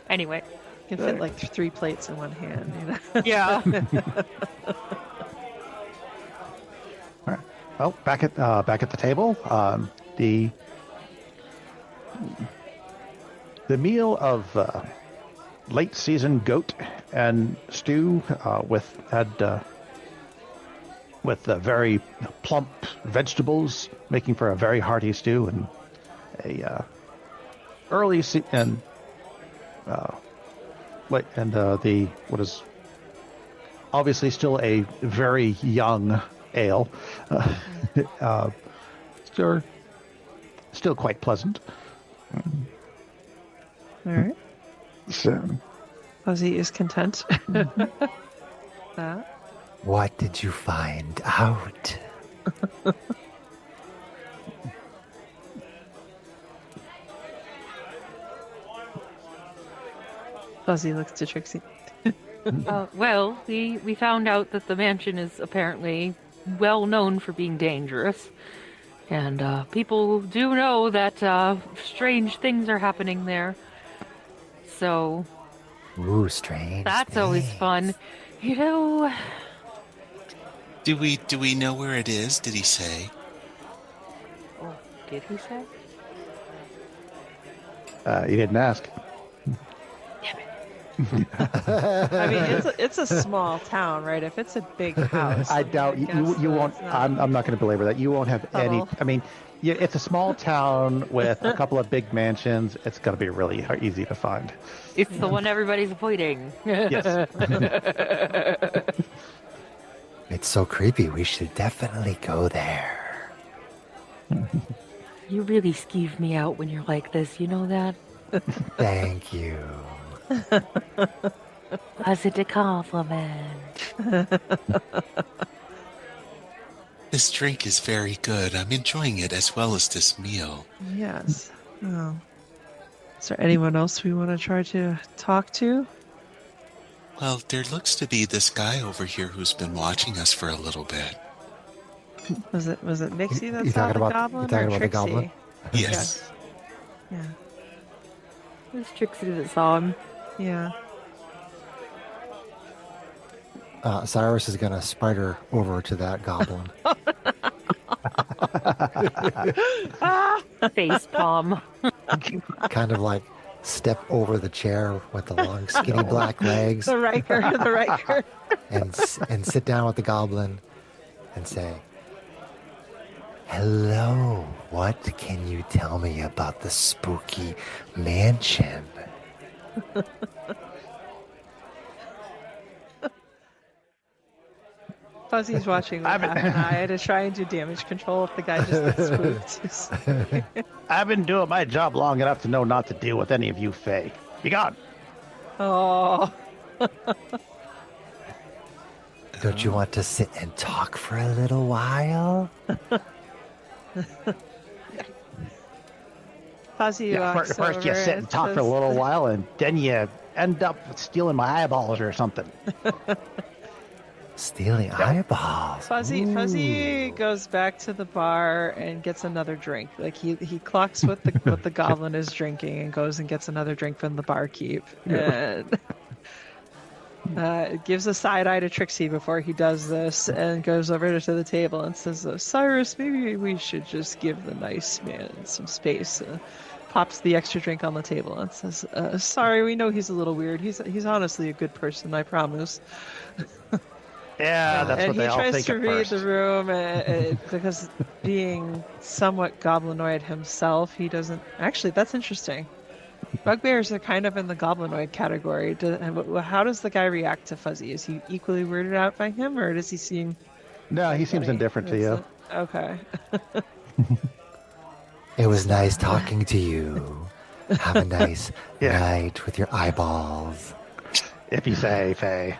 Anyway. You can fit, like, 3 plates in one hand, Yeah. All right. Well, back at the table, the meal of late season goat and stew with very plump vegetables, making for a very hearty stew, and a what is obviously still a very young ale, still quite pleasant. All right. So, Fuzzy is content. What did you find out? Fuzzy looks to Trixie. Well, we found out that the mansion is apparently well known for being dangerous. And people do know that strange things are happening there. So... Ooh, strange. That's always fun. Do we know where it is? Did he say? Oh, did he say? You didn't ask. I mean, it's a small town, right? If it's a big house, I doubt you won't. I'm not going to belabor that. You won't have any. I mean, it's a small town with a couple of big mansions. It's going to be really easy to find. It's the one everybody's avoiding. Yes. It's so creepy. We should definitely go there. You really skeeve me out when you're like this, you know that? Thank you. Was it a compliment? This drink is very good. I'm enjoying it as well as this meal. Yes. Oh. Is there anyone else we want to try to talk to? Well, there looks to be this guy over here who's been watching us for a little bit. Was it Mixie that You saw talking the about- goblin you talking or about the Trixie? goblin? Yes. Yeah. It was Trixie that saw him. Yeah. Cyrus is going to spider over to that goblin. Face palm. Kind of like step over the chair with the long, skinny black legs The Riker. and sit down with the goblin and say, "Hello, what can you tell me about the spooky mansion?" Fuzzy's watching with half an eye to try and do damage control if the guy just gets spooked. I've been doing my job long enough to know not to deal with any of you Fae. Be gone. Oh. Don't you want to sit and talk for a little while? Fuzzy walks First you over sit and talk for a says- little while, and then you end up stealing my eyeballs or something. Stealing eyeballs. Fuzzy Ooh. goes back to the bar and gets another drink. Like he clocks what the goblin is drinking and goes and gets another drink from the barkeep. And gives a side eye to Trixie before he does this and goes over to the table and says, "Cyrus, maybe we should just give the nice man some space." Pops the extra drink on the table and says, "Sorry, we know he's a little weird. He's honestly a good person, I promise." Yeah, that's and what they all think he tries to at read first. the room because being somewhat goblinoid himself, he doesn't... Actually, that's interesting. Bugbears are kind of in the goblinoid category. How does the guy react to Fuzzy? Is he equally weirded out by him, or does he seem... No, he seems funny? indifferent to you. Okay. It was nice talking to you. Have a nice Yeah. night with your eyeballs. If you say, Faye.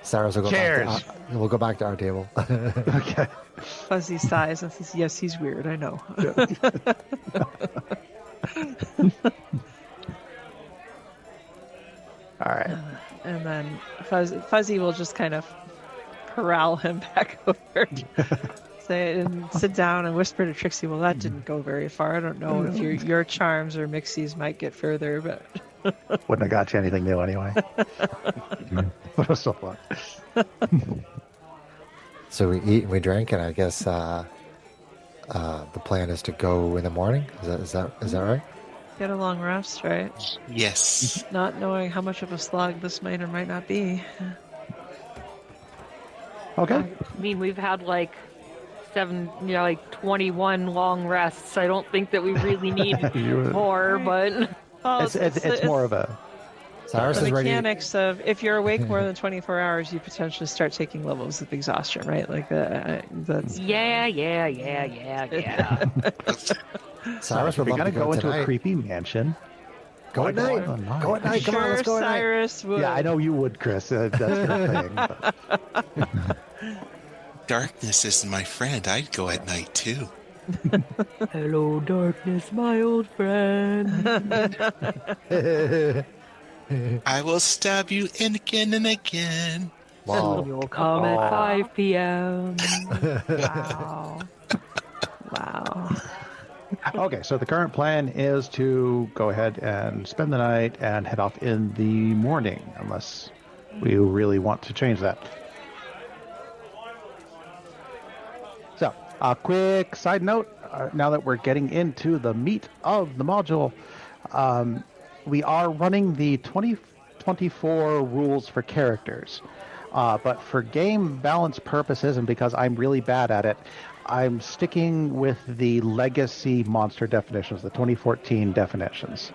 Cyrus will go Cheers. back to we'll go back to our table. Okay. Fuzzy sighs and says, "Yes, he's weird, I know." All right. And then Fuzzy will just kind of corral him back over. Say and sit down and whisper to Trixie, "Well, that didn't go very far. I don't know if your charms or Mixie's might get further, but..." Wouldn't have got you anything new anyway. But it was so fun. So we eat and we drink, and I guess the plan is to go in the morning. Is that right? Get a long rest, right? Yes. Not knowing how much of a slog this might or might not be. Okay. I mean, we've had like 21 long rests. I don't think that we really need more, but Well, It's more of a... Cyrus the is ready. mechanics of if you're awake more than 24 hours, you potentially start taking levels of exhaustion, right? Like that's yeah. Cyrus If would you're love going to to go into tonight. a creepy mansion... Go at night. Go at night. Go at night. Come on, let's go at night. Cyrus would. Yeah, I know you would, Chris. That's your thing. But... Darkness isn't my friend. I'd go at night too. Hello, darkness, my old friend. I will stab you again and again. Wow. You'll come at 5 p.m. Wow. Wow. Okay, so the current plan is to go ahead and spend the night and head off in the morning, unless we really want to change that. So, a quick side note, now that we're getting into the meat of the module, we are running the 2024 rules for characters. But for game balance purposes, and because I'm really bad at it, I'm sticking with the legacy monster definitions, the 2014 definitions.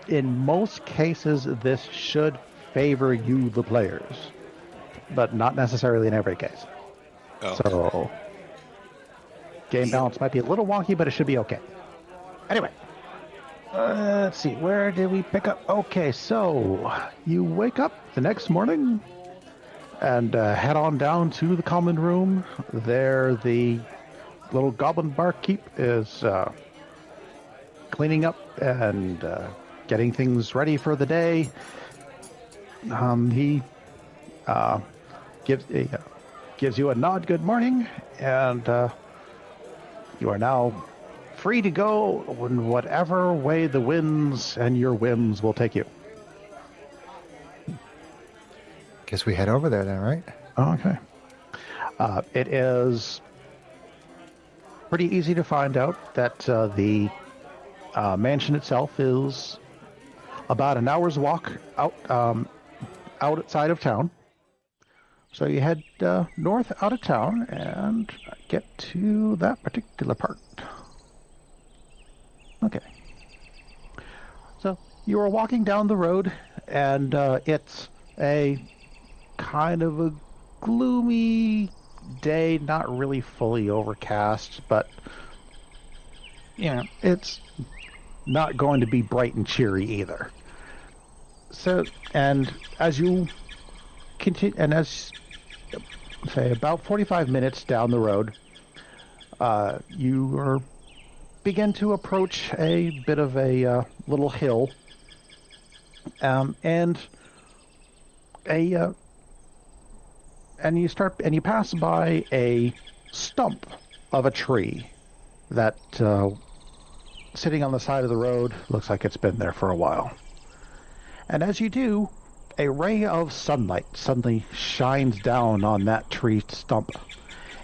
In most cases, this should favor you, the players, but not necessarily in every case. Oh. So, game balance might be a little wonky, but it should be okay. Anyway, let's see, where did we pick up? Okay, so you wake up the next morning and head on down to the common room. There, the little goblin barkeep is cleaning up and getting things ready for the day. He gives you a nod, good morning, and you are now free to go in whatever way the winds and your whims will take you. Guess we head over there then, right? Okay. It is pretty easy to find out that the mansion itself is about an hour's walk outside of town. So you head north out of town and get to that particular part. Okay. So you are walking down the road, and it's a kind of a gloomy day, not really fully overcast, but it's not going to be bright and cheery either. So, and as you continue, and as say about 45 minutes down the road, you begin to approach a bit of a little hill, and you pass by a stump of a tree that sitting on the side of the road looks like it's been there for a while. And as you do, a ray of sunlight suddenly shines down on that tree stump.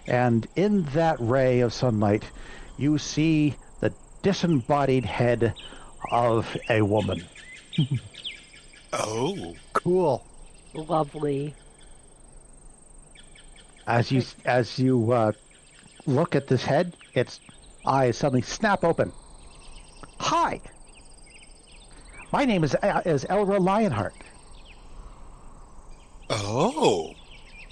And in that ray of sunlight, you see the disembodied head of a woman. Oh. Cool. Lovely. As you look at this head, its eyes suddenly snap open. Hi! My name is Elra Lionheart. Oh.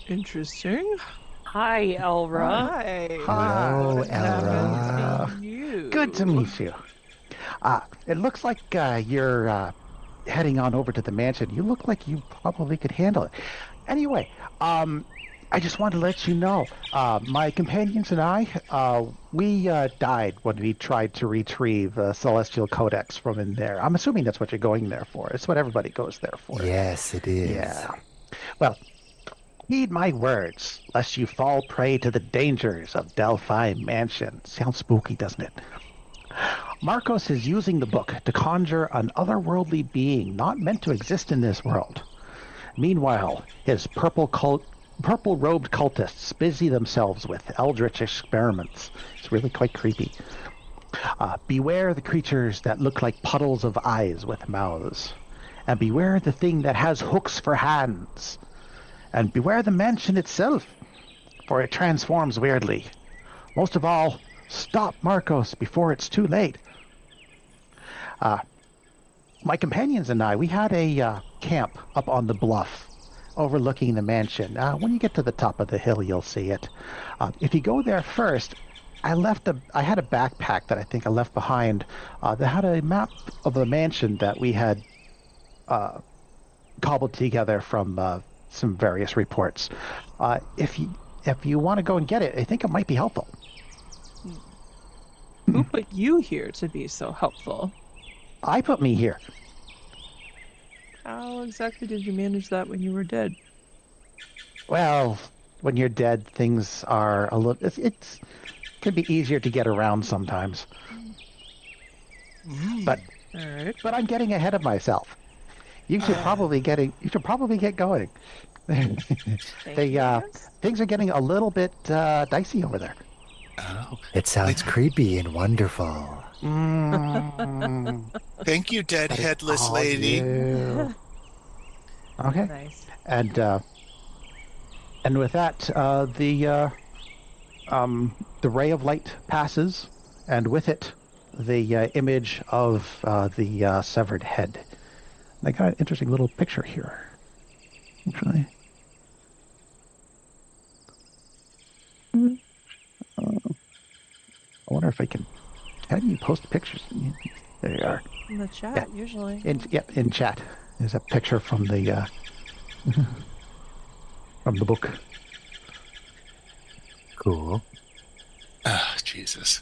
Interesting. Hi, Elra. Hi. Hello, What happened Elra. to you? Good to meet you. It looks like you're heading on over to the mansion. You look like you probably could handle it. Anyway, I just wanted to let you know, my companions and I, we died when we tried to retrieve the Celestial Codex from in there. I'm assuming that's what you're going there for. It's what everybody goes there for. Yes, it is. Yeah. Well, heed my words, lest you fall prey to the dangers of Delphi Mansion. Sounds spooky, doesn't it? Markos is using the book to conjure an otherworldly being not meant to exist in this world. Meanwhile, his purple-robed cultists busy themselves with eldritch experiments. It's really quite creepy. Beware the creatures that look like puddles of eyes with mouths. And beware the thing that has hooks for hands. And beware the mansion itself, for it transforms weirdly. Most of all, stop Markos before it's too late. My companions and I, we had a camp up on the bluff overlooking the mansion. When you get to the top of the hill, you'll see it. If you go there first, I had a backpack that I think I left behind that had a map of the mansion that we had cobbled together from some various reports. If you want to go and get it, I think it might be helpful. Who put you here to be so helpful? I put me here. How exactly did you manage that when you were dead? Well, when you're dead, things are a little. It's can be easier to get around sometimes. But All right. but I'm getting ahead of myself. You should probably get going. Things are getting a little bit dicey over there. Oh. It sounds creepy and wonderful. Thank you, dead headless All lady. you. Okay. Nice. And with that, the ray of light passes, and with it, the image of the severed head. And I got an interesting little picture here. Actually. I wonder if I can. Can you post pictures? There you are. In the chat, Yeah. usually. In chat, there's a picture from the book. Cool. Ah, Jesus.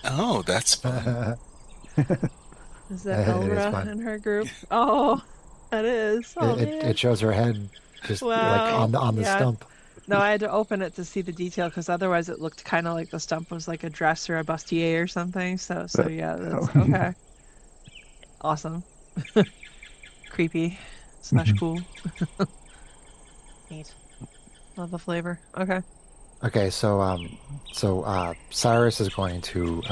Oh, that's fun. Is that It is Elra fun. in her group? Oh, that is. Oh, man. It shows her head just like Wow. on the Yeah. stump. No, I had to open it to see the detail because otherwise it looked kind of like the stump was like a dress or a bustier or something. So yeah, that's okay. Awesome. Creepy slash cool. Neat. Love the flavor. Okay. Okay, so Cyrus is going to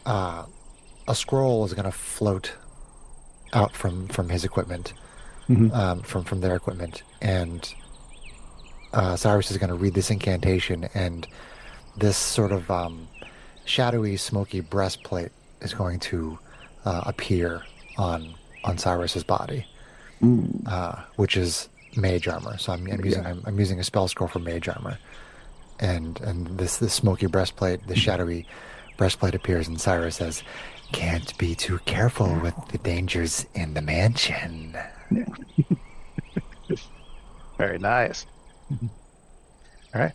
a scroll is going to float out from his equipment, from their equipment, and Cyrus is going to read this incantation, and this sort of shadowy, smoky breastplate is going to appear on Cyrus's body, which is mage armor. So I'm using a spell scroll for mage armor, and this smoky breastplate, the shadowy breastplate appears, and Cyrus says, "Can't be too careful with the dangers in the mansion." Very nice. All right.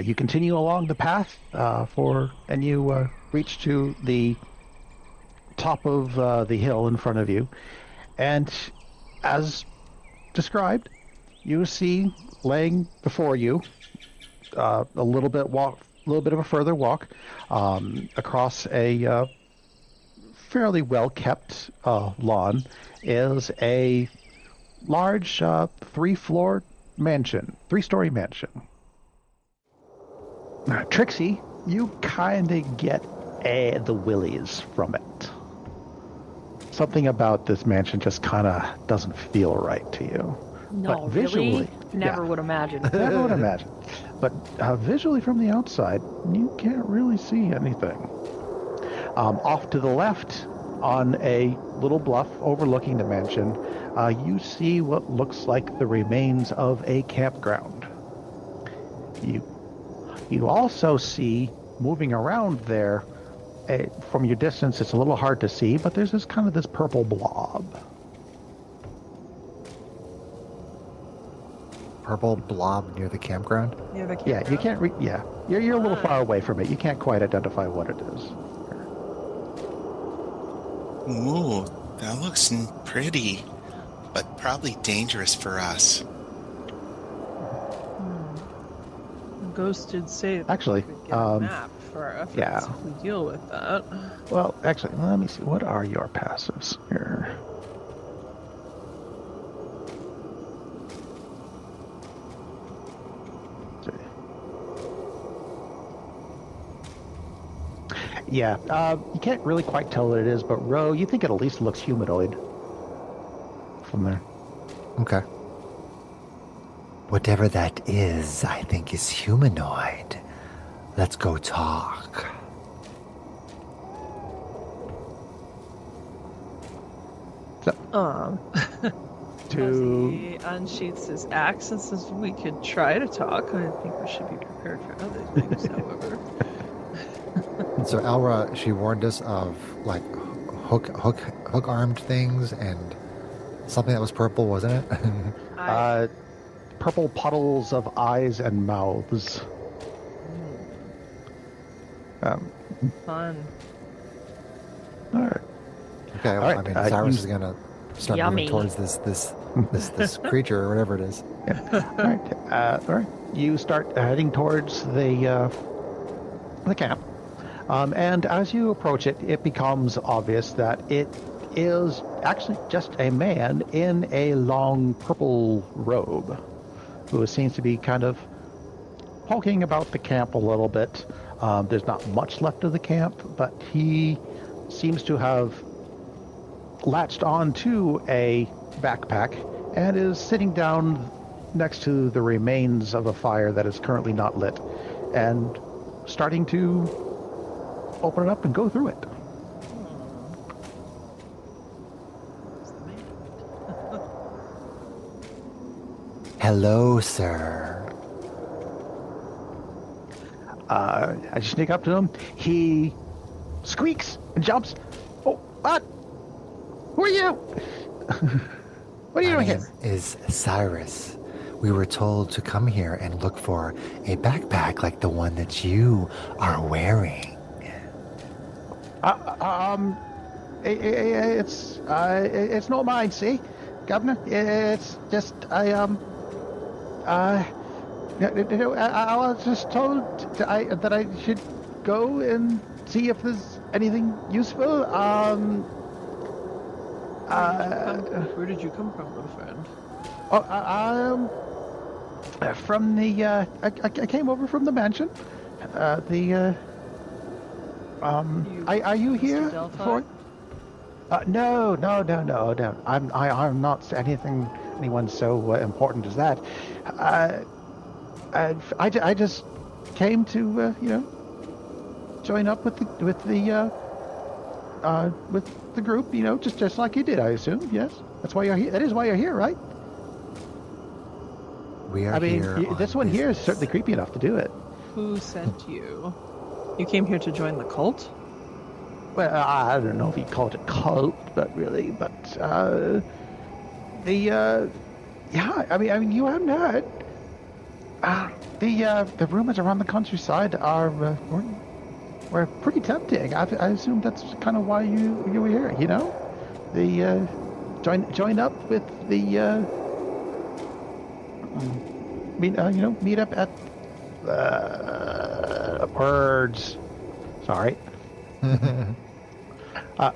You continue along the path and you reach to the top of the hill in front of you, and as described, you see laying before you a little bit of a further walk across a fairly well kept lawn is a large three-story mansion. Trixie, you kind of get the willies from it. Something about this mansion just kind of doesn't feel right to you. No, but visually, really? Never would imagine. Never would imagine. But visually from the outside, you can't really see anything. Off to the left, on a little bluff overlooking the mansion, you see what looks like the remains of a campground. You also see, moving around there, from your distance it's a little hard to see, but there's this purple blob. Purple blob near the campground. Near the Yeah, you campground? can't you're a little far away from it. You can't quite identify what it is. Ooh, that looks pretty, but probably dangerous for us. The ghost did say that Actually, we could get a map for our efforts if we deal with that. Well, actually, let me see. What are your passives here? Yeah, you can't really quite tell what it is, but Ro, you think it at least looks humanoid from there. Okay. Whatever that is, I think is humanoid. Let's go talk. As he unsheaths his axe and says, "We could try to talk. I think we should be prepared for other things, however." So Elra, she warned us of like hook armed things and something that was purple, wasn't it? Purple puddles of eyes and mouths. Fun. All right. Okay. Well, All I mean, right, Cyrus is gonna start Yummy. moving towards this creature or whatever it is. All right. You start heading towards the camp, and as you approach it, it becomes obvious that it is actually just a man in a long purple robe, who seems to be kind of poking about the camp a little bit. There's not much left of the camp, but he seems to have latched onto a backpack and is sitting down next to the remains of a fire that is currently not lit and starting to open it up and go through it. Hello, sir. I just sneak up to him. He squeaks and jumps. Oh, what? Who are you? What are you My doing name here? is Cyrus. We were told to come here and look for a backpack like the one that you are wearing. It's not mine. See, Governor. It's just I was just told that I should go and see if there's anything useful. Where did you come from, little friend? From the I came over from the mansion. Are you Mr. here Delphi? for? No. I'm not anyone so important as that. I just came to join up with the group, just like you did, I assume. Yes, that's why you're here. That is why you're here, right? We are I mean, here this on one here is business. certainly creepy enough to do it. Who sent you? You came here to join the cult? Well, I don't know if you'd call it a cult, but yeah. I mean, you haven't heard. The rumors around the countryside were pretty tempting. I assume that's kind of why you were here. Join up with the meet up at birds. Sorry.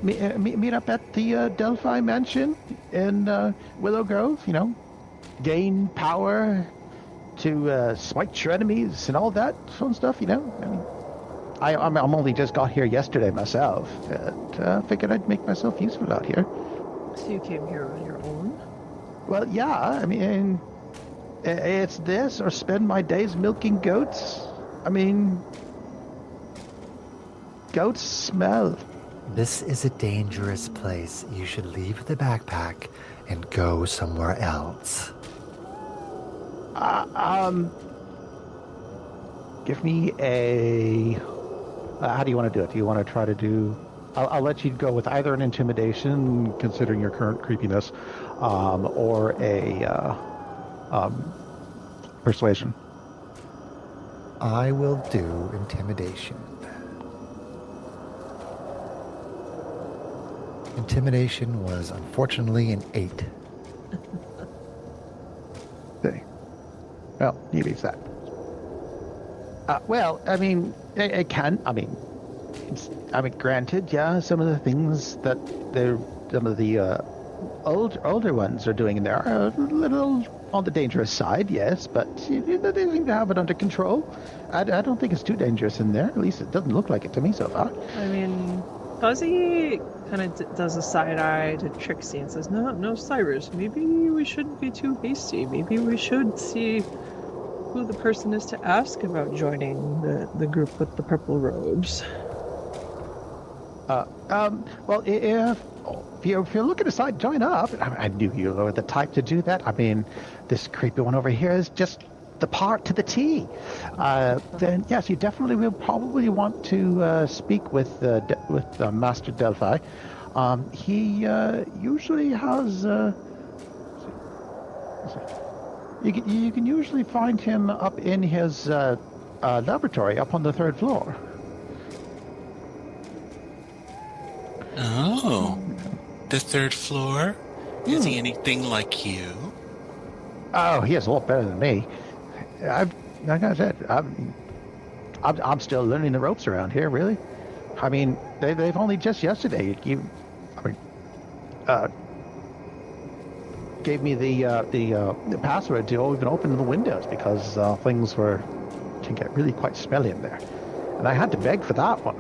Meet up at the Delphi Mansion in Willow Grove. Gain power to smite your enemies and all that fun stuff. I'm only just got here yesterday myself. But figured I'd make myself useful out here. So you came here on your own? Well, yeah. I mean, it's this or spend my days milking goats. I mean, goats smell. This is a dangerous place. You should leave the backpack and go somewhere else. Give me a... how do you want to do it? Do you want to try to do... I'll let you go with either an intimidation, considering your current creepiness, or a persuasion. I will do intimidation. Intimidation was unfortunately an 8. Okay. Well, he beats that. Well, I mean, it can. I mean, granted, yeah. Some of the things that some of the older ones are doing in there are a little on the dangerous side, yes. But they seem to have it under control. I don't think it's too dangerous in there. At least it doesn't look like it to me so far. I mean, Fuzzy kind of does a side eye to Trixie and says, No, Cyrus, maybe we shouldn't be too hasty. Maybe we should see who the person is to ask about joining the group with the purple robes. Well, if you're looking aside, join up. I knew you were the type to do that. I mean, this creepy one over here is just the part to the T. Then yes, you definitely will probably want to speak with Master Delphi. He usually has. You can usually find him up in his laboratory up on the 3rd floor. Oh, the 3rd floor? Is he anything like you? Oh, he is a lot better than me. Like I said, I'm still learning the ropes around here. Really, I mean, they've only just yesterday gave me the password to even open the windows because things can get really quite smelly in there, and I had to beg for that one.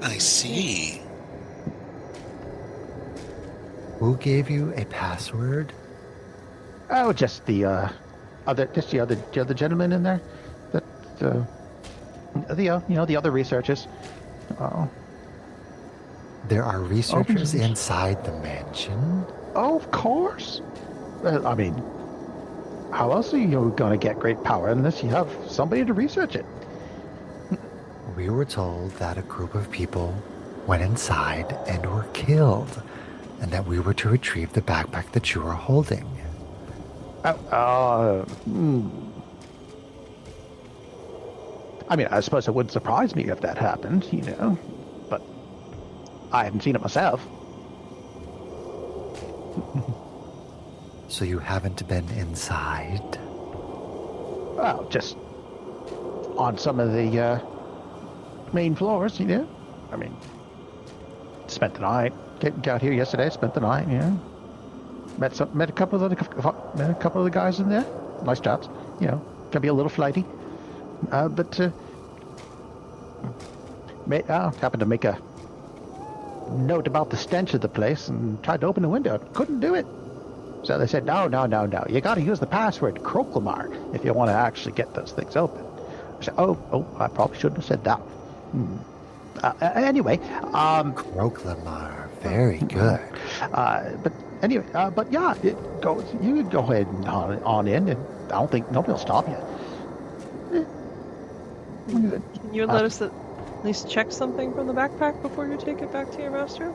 I see. Who gave you a password? Oh, just the other gentleman in there, that the other researchers. There are researchers inside the mansion? Oh, of course. Well, I mean, how else are you going to get great power unless you have somebody to research it? We were told that a group of people went inside and were killed, and that we were to retrieve the backpack that you were holding. I mean, I suppose it wouldn't surprise me if that happened, but I haven't seen it myself. So you haven't been inside? Well, just on some of the main floors, I mean, spent the night. Got here yesterday, spent the night, Met a couple of the guys in there. Nice chaps, Can be a little flighty. But happened to make a note about the stench of the place and tried to open the window. Couldn't do it. So they said, no. You got to use the password Croclamar if you want to actually get those things open. I said, oh, I probably shouldn't have said that. Anyway. Croclamar. Very good. But anyway, you can go ahead and on in, and I don't think nobody will stop you. Can you let us at least check something from the backpack before you take it back to your master?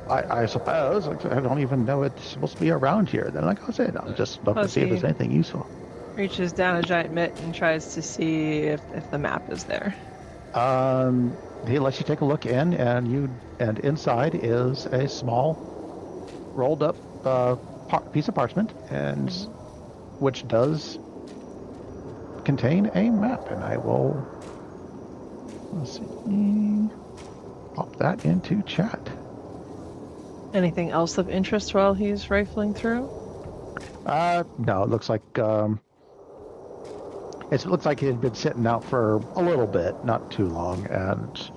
I suppose. I don't even know it's supposed to be around here. Then, like I said, I'm just looking to see if there's anything useful. Reaches down a giant mitt and tries to see if the map is there. He lets you take a look in, and inside is a small, rolled up piece of parchment, and which does contain a map. And I will pop that into chat. Anything else of interest while he's rifling through? No, it looks like it looks like it had been sitting out for a little bit, not too long, and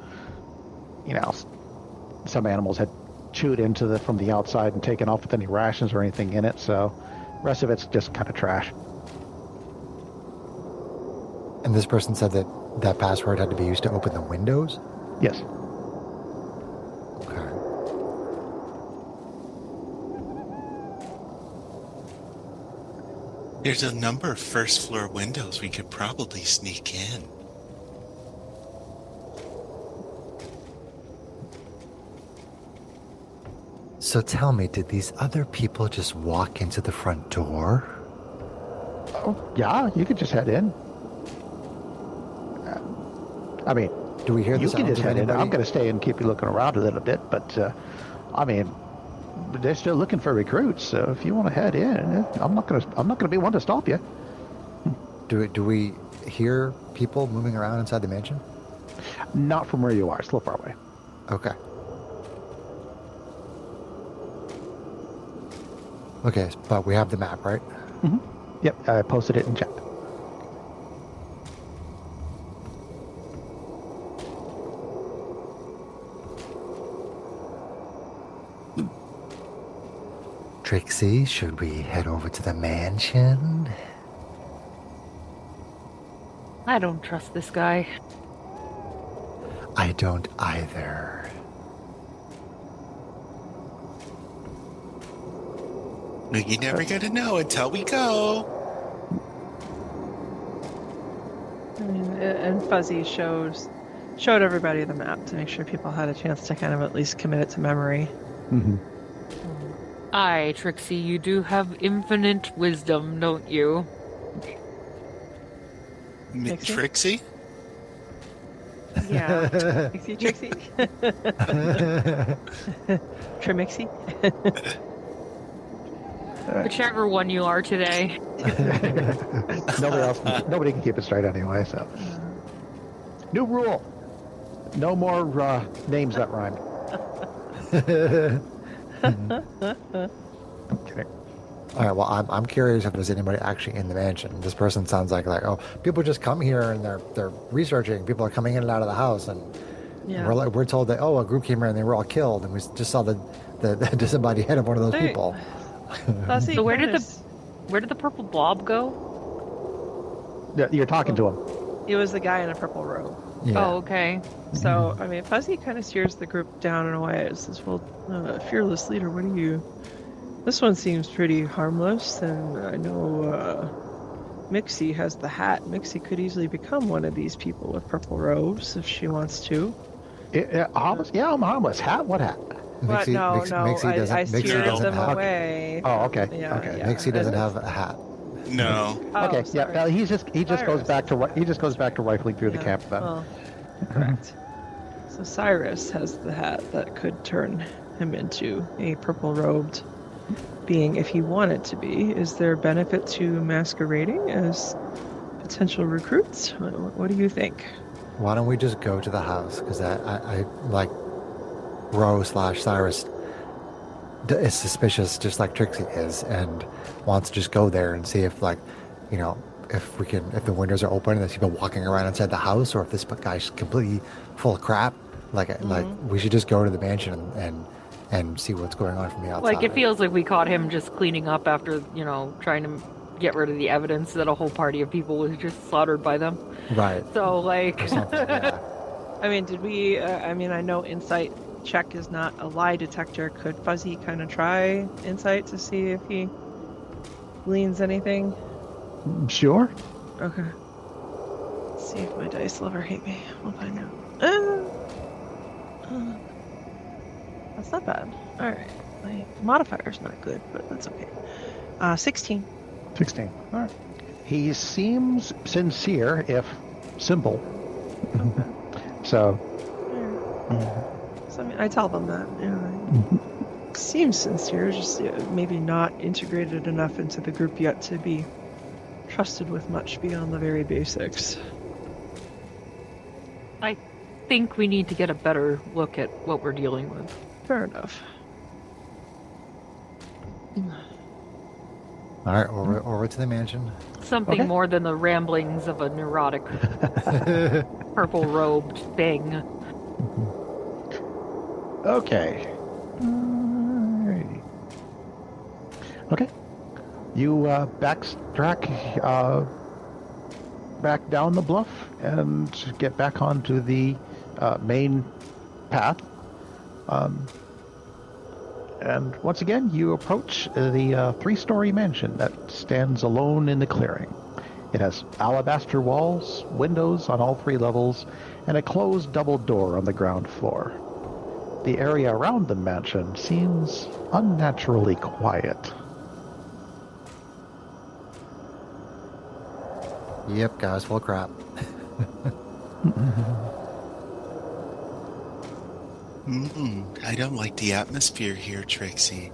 some animals had chewed into from the outside and taken off with any rations or anything in it. So, the rest of it's just kind of trash. And this person said that password had to be used to open the windows? Yes. Okay. There's a number of first floor windows we could probably sneak in. So tell me, did these other people just walk into the front door? Oh, yeah, you could just head in. I mean, do we hear the you sounds can just of head in. anybody? I'm going to stay and keep you looking around a little bit, but I mean, they're still looking for recruits. So if you want to head in, I'm not going to be one to stop you. Do we hear people moving around inside the mansion? Not from where you are. It's a little far away. Okay. Okay, but we have the map, right? Mm-hmm. Yep, I posted it in chat. Trixie, should we head over to the mansion? I don't trust this guy. I don't either. You never get to know until we go. And Fuzzy showed everybody the map to make sure people had a chance to kind of at least commit it to memory. Mm-hmm. Aye, Trixie, you do have infinite wisdom, don't you? Trixie? Yeah. Trixie? Trimixie? Whichever one you are today. Nobody can keep it straight anyway, so. New rule. No more names that rhyme. I'm kidding. All right, well, I'm curious if there's anybody actually in the mansion. This person sounds like oh, people just come here and they're researching. People are coming in and out of the house, and we're told that a group came here and they were all killed, and we just saw the disembodied head of one of those people. So where did the purple blob go? Yeah, you're talking to him. It was the guy in a purple robe. Yeah. Oh, okay. So, I mean, Fuzzy kind of steers the group down in a way. It says, well, fearless leader, what do you This one seems pretty harmless, and I know Mixie has the hat. Mixie could easily become one of these people with purple robes if she wants to. Harmless? Yeah, I'm harmless. Hat? What hat? But no, I steered them have. away. Oh, okay. Yeah, Okay. yeah. Mixie doesn't have a hat. No. Oh, Okay. sorry. Yeah. He just goes Cyrus. back to rifling through the camp then. Well, correct. So Cyrus has the hat that could turn him into a purple-robed being if he wanted to be. Is there benefit to masquerading as potential recruits? What do you think? Why don't we just go to the house? Because I like Ro/Cyrus is suspicious, just like Trixie is, and wants to just go there and see if, like, you know, if the windows are open and there's people walking around inside the house, or if this guy's completely full of crap. Like we should just go to the mansion and see what's going on from the outside. Like, it feels like we caught him just cleaning up after, trying to get rid of the evidence that a whole party of people was just slaughtered by them. Right. So, like... Or something, yeah. I mean, did we... I know insight check is not a lie detector. Could Fuzzy kind of try insight to see if he gleans anything? Sure. Okay. Let's see if my dice will ever hate me. We'll find out. That's not bad. Alright. My modifier's not good, but that's okay. 16. 16. All right. He seems sincere, if simple. So. So, I tell them that. Seems sincere, just maybe not integrated enough into the group yet to be trusted with much beyond the very basics. I think we need to get a better look at what we're dealing with. Fair enough. All right, over to the mansion. Something more than the ramblings of a neurotic purple-robed thing. Okay. Alrighty. Okay. You backtrack back down the bluff and get back onto the main path. And once again, you approach the three-story mansion that stands alone in the clearing. It has alabaster walls, windows on all three levels, and a closed double door on the ground floor. The area around the mansion seems unnaturally quiet. Yep, guys, full crap. I don't like the atmosphere here, Trixie.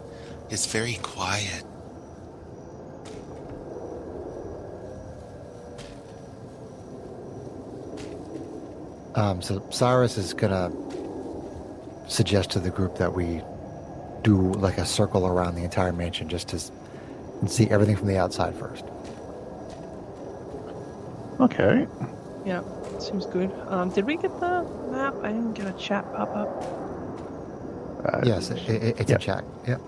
It's very quiet. So Cyrus is gonna suggest to the group that we do like a circle around the entire mansion just to see everything from the outside first. Okay. Yeah, seems good. Did we get the map? I didn't get a chat pop-up. Yes, it's a check. Yep.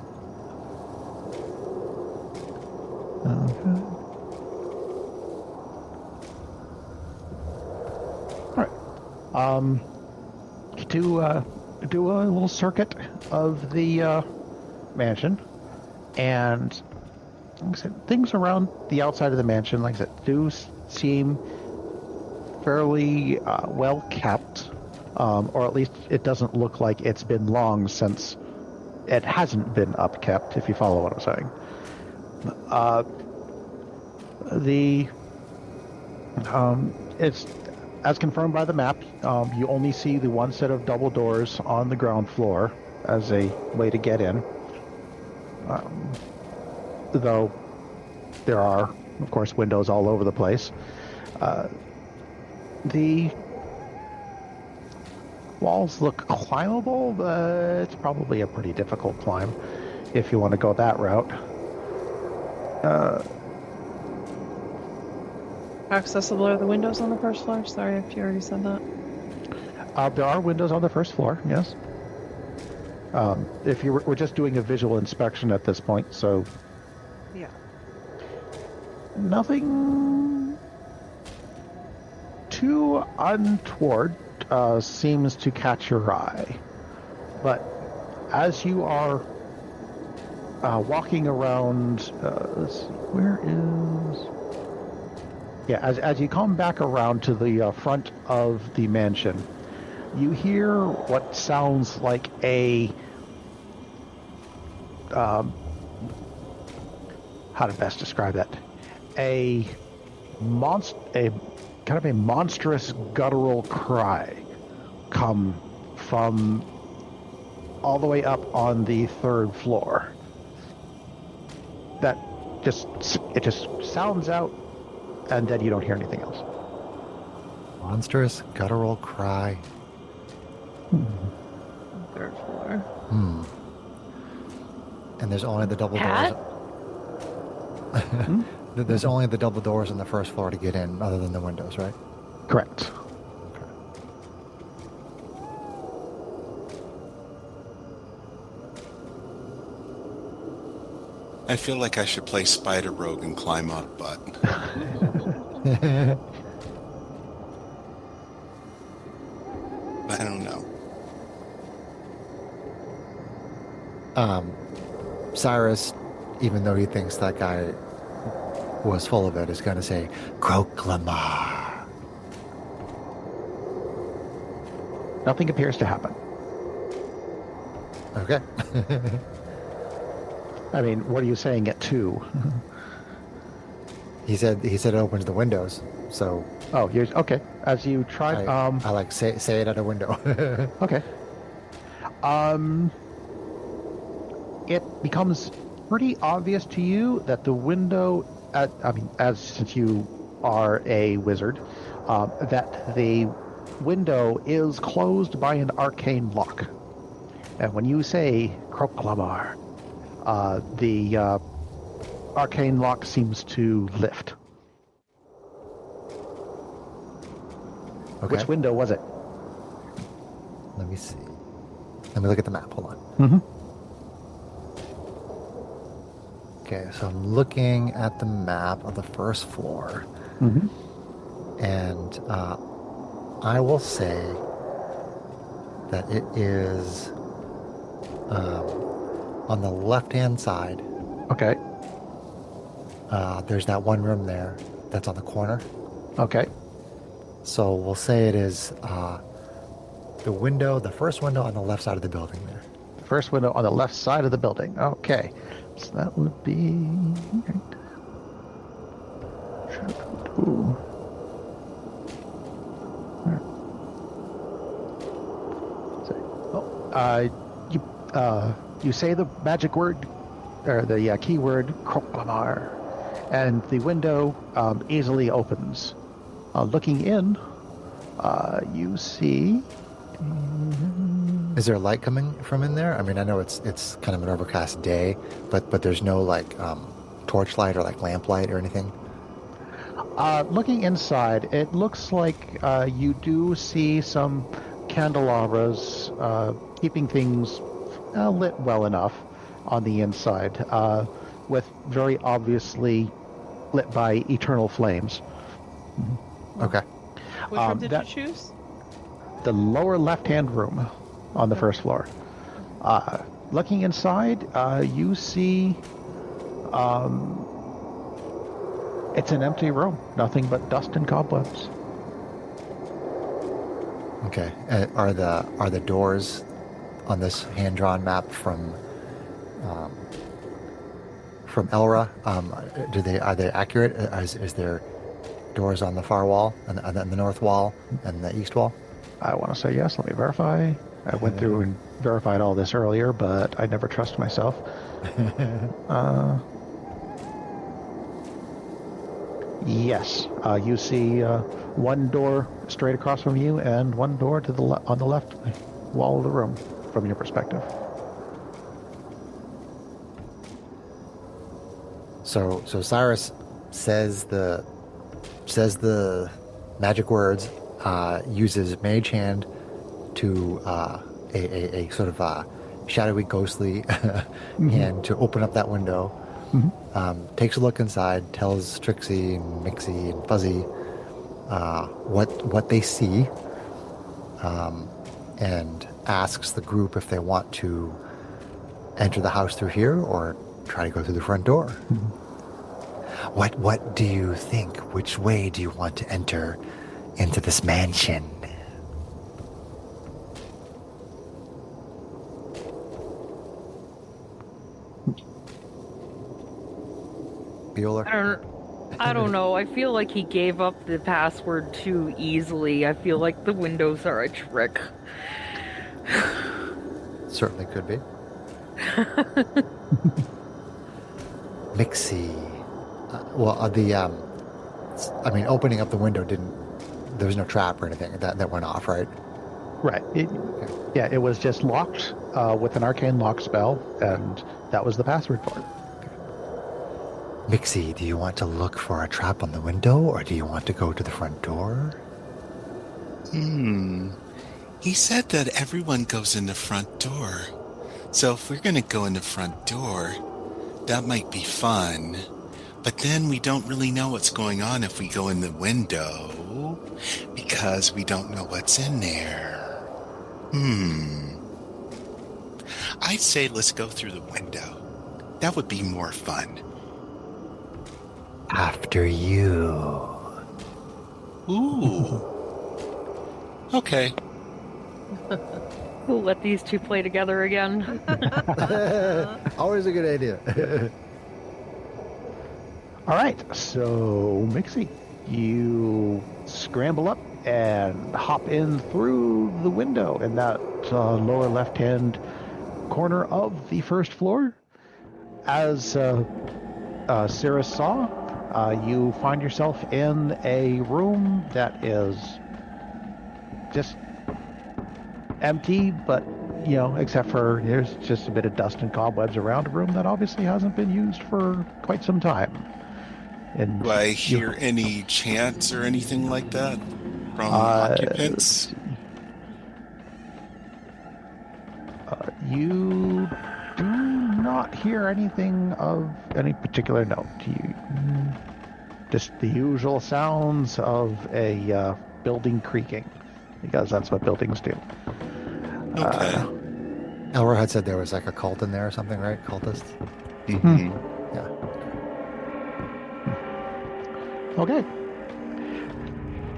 Okay. All right. Do a little circuit of the mansion, and like I said, things around the outside of the mansion, like I said, do seem fairly well kept, or at least it doesn't look like it's been long since it hasn't been upkept, if you follow what I'm saying. It's as confirmed by the map. You only see the one set of double doors on the ground floor as a way to get in, though there are, of course, windows all over the place. The walls look climbable, but it's probably a pretty difficult climb if you want to go that route. How accessible are the windows on the first floor? Sorry if you already said that. There are windows on the first floor, yes. If we're just doing a visual inspection at this point, so Yeah. nothing too untoward seems to catch your eye. But as you are walking around. Let's see, where is? Yeah, as you come back around to the front of the mansion, you hear what sounds like a how to best describe that? A kind of a monstrous guttural cry come from all the way up on the third floor. That just sounds out, and then you don't hear anything else. Monstrous guttural cry. Third floor. And there's only the double Pat? doors. There's only the double doors on the first floor to get in, other than the windows, right? Correct. I feel like I should play Spider Rogue and climb up, but I don't know. Cyrus, even though he thinks that guy was full of it, is going to say, Croclamar. Nothing appears to happen. Okay. I mean, what are you saying it to? He said it opens the windows, so... Oh, you're okay. As you try, I like say it at a window. okay. It becomes pretty obvious to you that the window, since you are a wizard, that the window is closed by an arcane lock. And when you say Croclamar, the arcane lock seems to lift. Okay. Which window was it? Let me see. Let me look at the map. Hold on. Mm-hmm. Okay, so I'm looking at the map of the first floor. Mm-hmm. And I will say that it is on the left-hand side. Okay. There's that one room there that's on the corner. Okay. So we'll say it is the first window on the left side of the building there. First window on the left side of the building. Okay. So that would be... Ooh. You say the magic word, or the keyword, Croclamar, and the window easily opens. Looking in, you see... Is there light coming from in there? I mean, I know it's kind of an overcast day, but there's no like torchlight or like lamplight or anything. Looking inside, it looks like you do see some candelabras keeping things lit well enough on the inside, with very obviously lit by eternal flames. Okay. Which room did you choose? The lower left-hand room on the first floor. Looking inside, you see it's an empty room. Nothing but dust and cobwebs. Okay. Are the doors on this hand-drawn map from Elra? Are they accurate? Is there doors on the far wall and the north wall and the east wall? I want to say yes. Let me verify. I went through and verified all this earlier, but I never trust myself. Yes, you see one door straight across from you and one door to the on the left wall of the room from your perspective. So Cyrus says the magic words, uses Mage Hand to a sort of shadowy, ghostly hand to open up that window. Mm-hmm. Takes a look inside, tells Trixie and Mixie and Fuzzy what they see, and asks the group if they want to enter the house through here or try to go through the front door. What do you think? Which way do you want to enter into this mansion? Bueller? I don't know. I feel like he gave up the password too easily. I feel like the windows are a trick. Certainly could be. Mixie. Opening up the window there was no trap or anything that went off, right? Right. Yeah, it was just locked with an arcane lock spell, and that was the password for it. Mixie, do you want to look for a trap on the window, or do you want to go to the front door? He said that everyone goes in the front door. So if we're going to go in the front door, that might be fun. But then we don't really know what's going on if we go in the window, because we don't know what's in there. I'd say let's go through the window. That would be more fun. After you. Ooh. Okay. We'll let these two play together again. Always a good idea. All right, so Mixie, you scramble up and hop in through the window in that lower left-hand corner of the first floor. As Sarah saw, you find yourself in a room that is just empty, but, except for there's just a bit of dust and cobwebs around a room that obviously hasn't been used for quite some time. And do I hear any chants or anything like that from occupants? You do not hear anything of any particular note. Just the usual sounds of a building creaking, because that's what buildings do. Okay. Elra had said there was like a cult in there or something, right? Cultists? Mm-hmm. Yeah. Okay.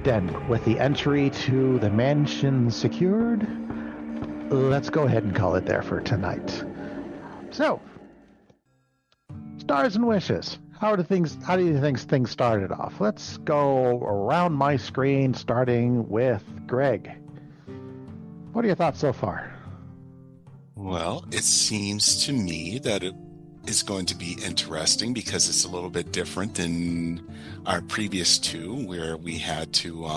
Then, with the entry to the mansion secured, let's go ahead and call it there for tonight. So, stars and wishes. How do you think things started off? Let's go around my screen, starting with Greg. What are your thoughts so far? Well, it seems to me that it is going to be interesting because it's a little bit different than our previous two, where we had to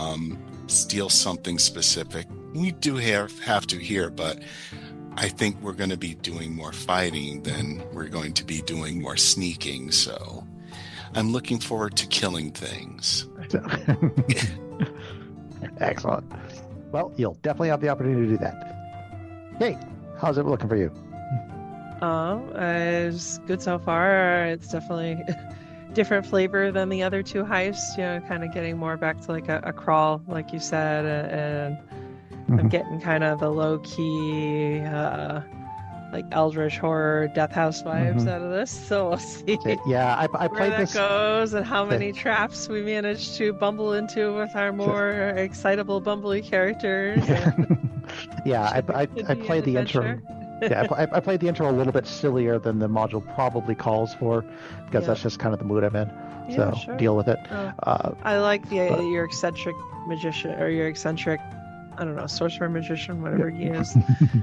steal something specific. We do have to here, but I think we're going to be doing more fighting than we're going to be doing more sneaking. So I'm looking forward to killing things. Excellent. Well, you'll definitely have the opportunity to do that. Hey, how's it looking for you? It's good so far. It's definitely different flavor than the other two heists, kind of getting more back to like a crawl, like you said, and I'm getting kind of the low-key, like Eldritch horror death house vibes out of this. So we'll see yeah, I where played that this goes and how many traps we manage to bumble into with our more excitable bumbly characters. Yeah, I played the intro. Yeah, I played the intro a little bit sillier than the module probably calls for, because that's just kind of the mood I'm in. So sure. Deal with it. I like your eccentric magician, or your eccentric, I don't know, sorcerer magician, whatever you use.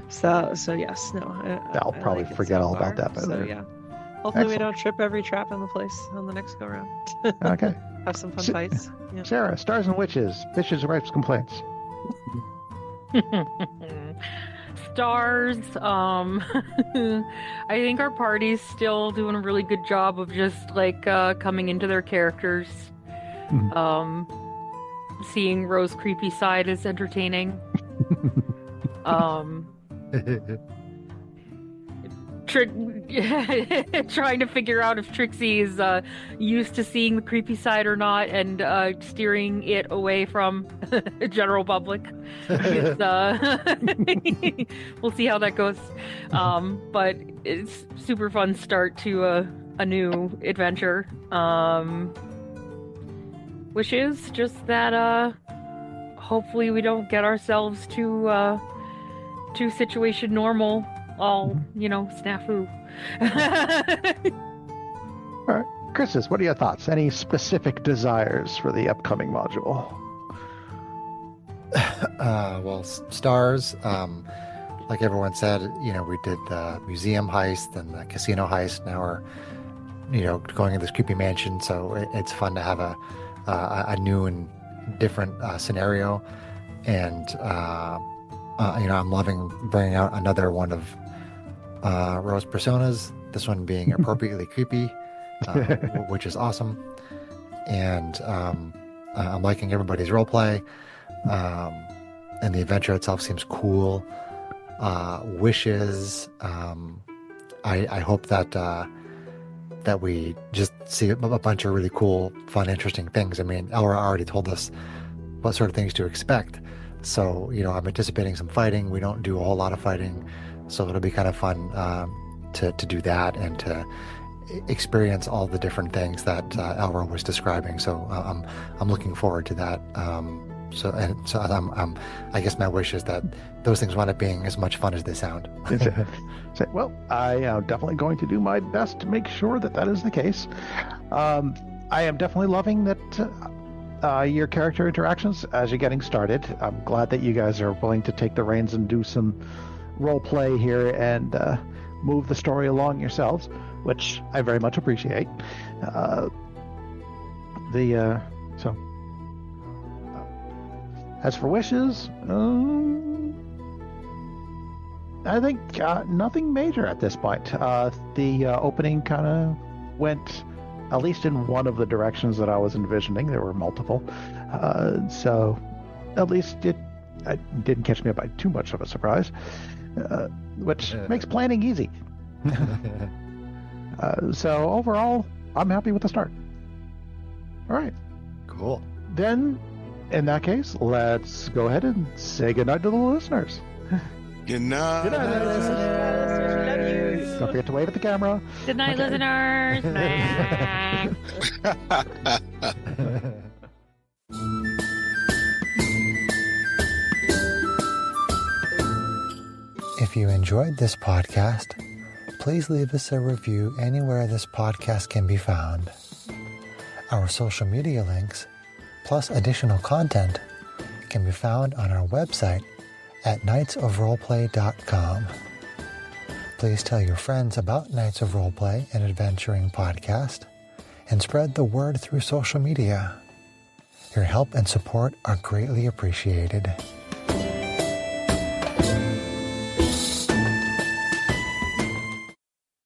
So yes, no. I'll probably like forget so all far. about that by So later. yeah, hopefully we Excellent. don't trip every trap in the place on the next go round. Okay. Have some fun fights. Yeah. Sarah, stars and witches, bitches, rights, complaints. Stars. I think our party's still doing a really good job of just like coming into their characters. Seeing Rose's creepy side is entertaining. Trying to figure out if Trixie is used to seeing the creepy side or not, and steering it away from the general public. We'll see how that goes. But it's super fun start to a new adventure. Which is just that hopefully we don't get ourselves to situation normal, all, snafu. All right. Chris's, what are your thoughts? Any specific desires for the upcoming module? Well, stars, like everyone said, we did the museum heist and the casino heist. Now we're, going in this creepy mansion. So it's fun to have a new and different scenario. And, I'm loving bringing out another one of Rose personas, this one being appropriately creepy, which is awesome. And I'm liking everybody's role play. And the adventure itself seems cool. Wishes. I hope that we just see a bunch of really cool, fun, interesting things. I mean, Elra already told us what sort of things to expect. So, I'm anticipating some fighting. We don't do a whole lot of fighting. So it'll be kind of fun to do that and to experience all the different things that Elra was describing. So I'm looking forward to that. So I guess my wish is that those things wind up being as much fun as they sound. Well, I am definitely going to do my best to make sure that is the case. I am definitely loving that your character interactions as you're getting started. I'm glad that you guys are willing to take the reins and do some role play here and move the story along yourselves, which I very much appreciate. As for wishes, I think nothing major at this point. The opening kind of went, at least in one of the directions that I was envisioning. There were multiple. So at least it didn't catch me by too much of a surprise, which makes planning easy. So overall, I'm happy with the start. All right. Cool. Then, in that case, let's go ahead and say goodnight to the listeners. Good night. Good night, listeners. We love you. Don't forget to wave at the camera. Good night, listeners. If you enjoyed this podcast, please leave us a review anywhere this podcast can be found. Our social media links, plus additional content, can be found on our website at knightsofroleplay.com. Please tell your friends about Knights of Roleplay, an adventuring podcast, and spread the word through social media. Your help and support are greatly appreciated.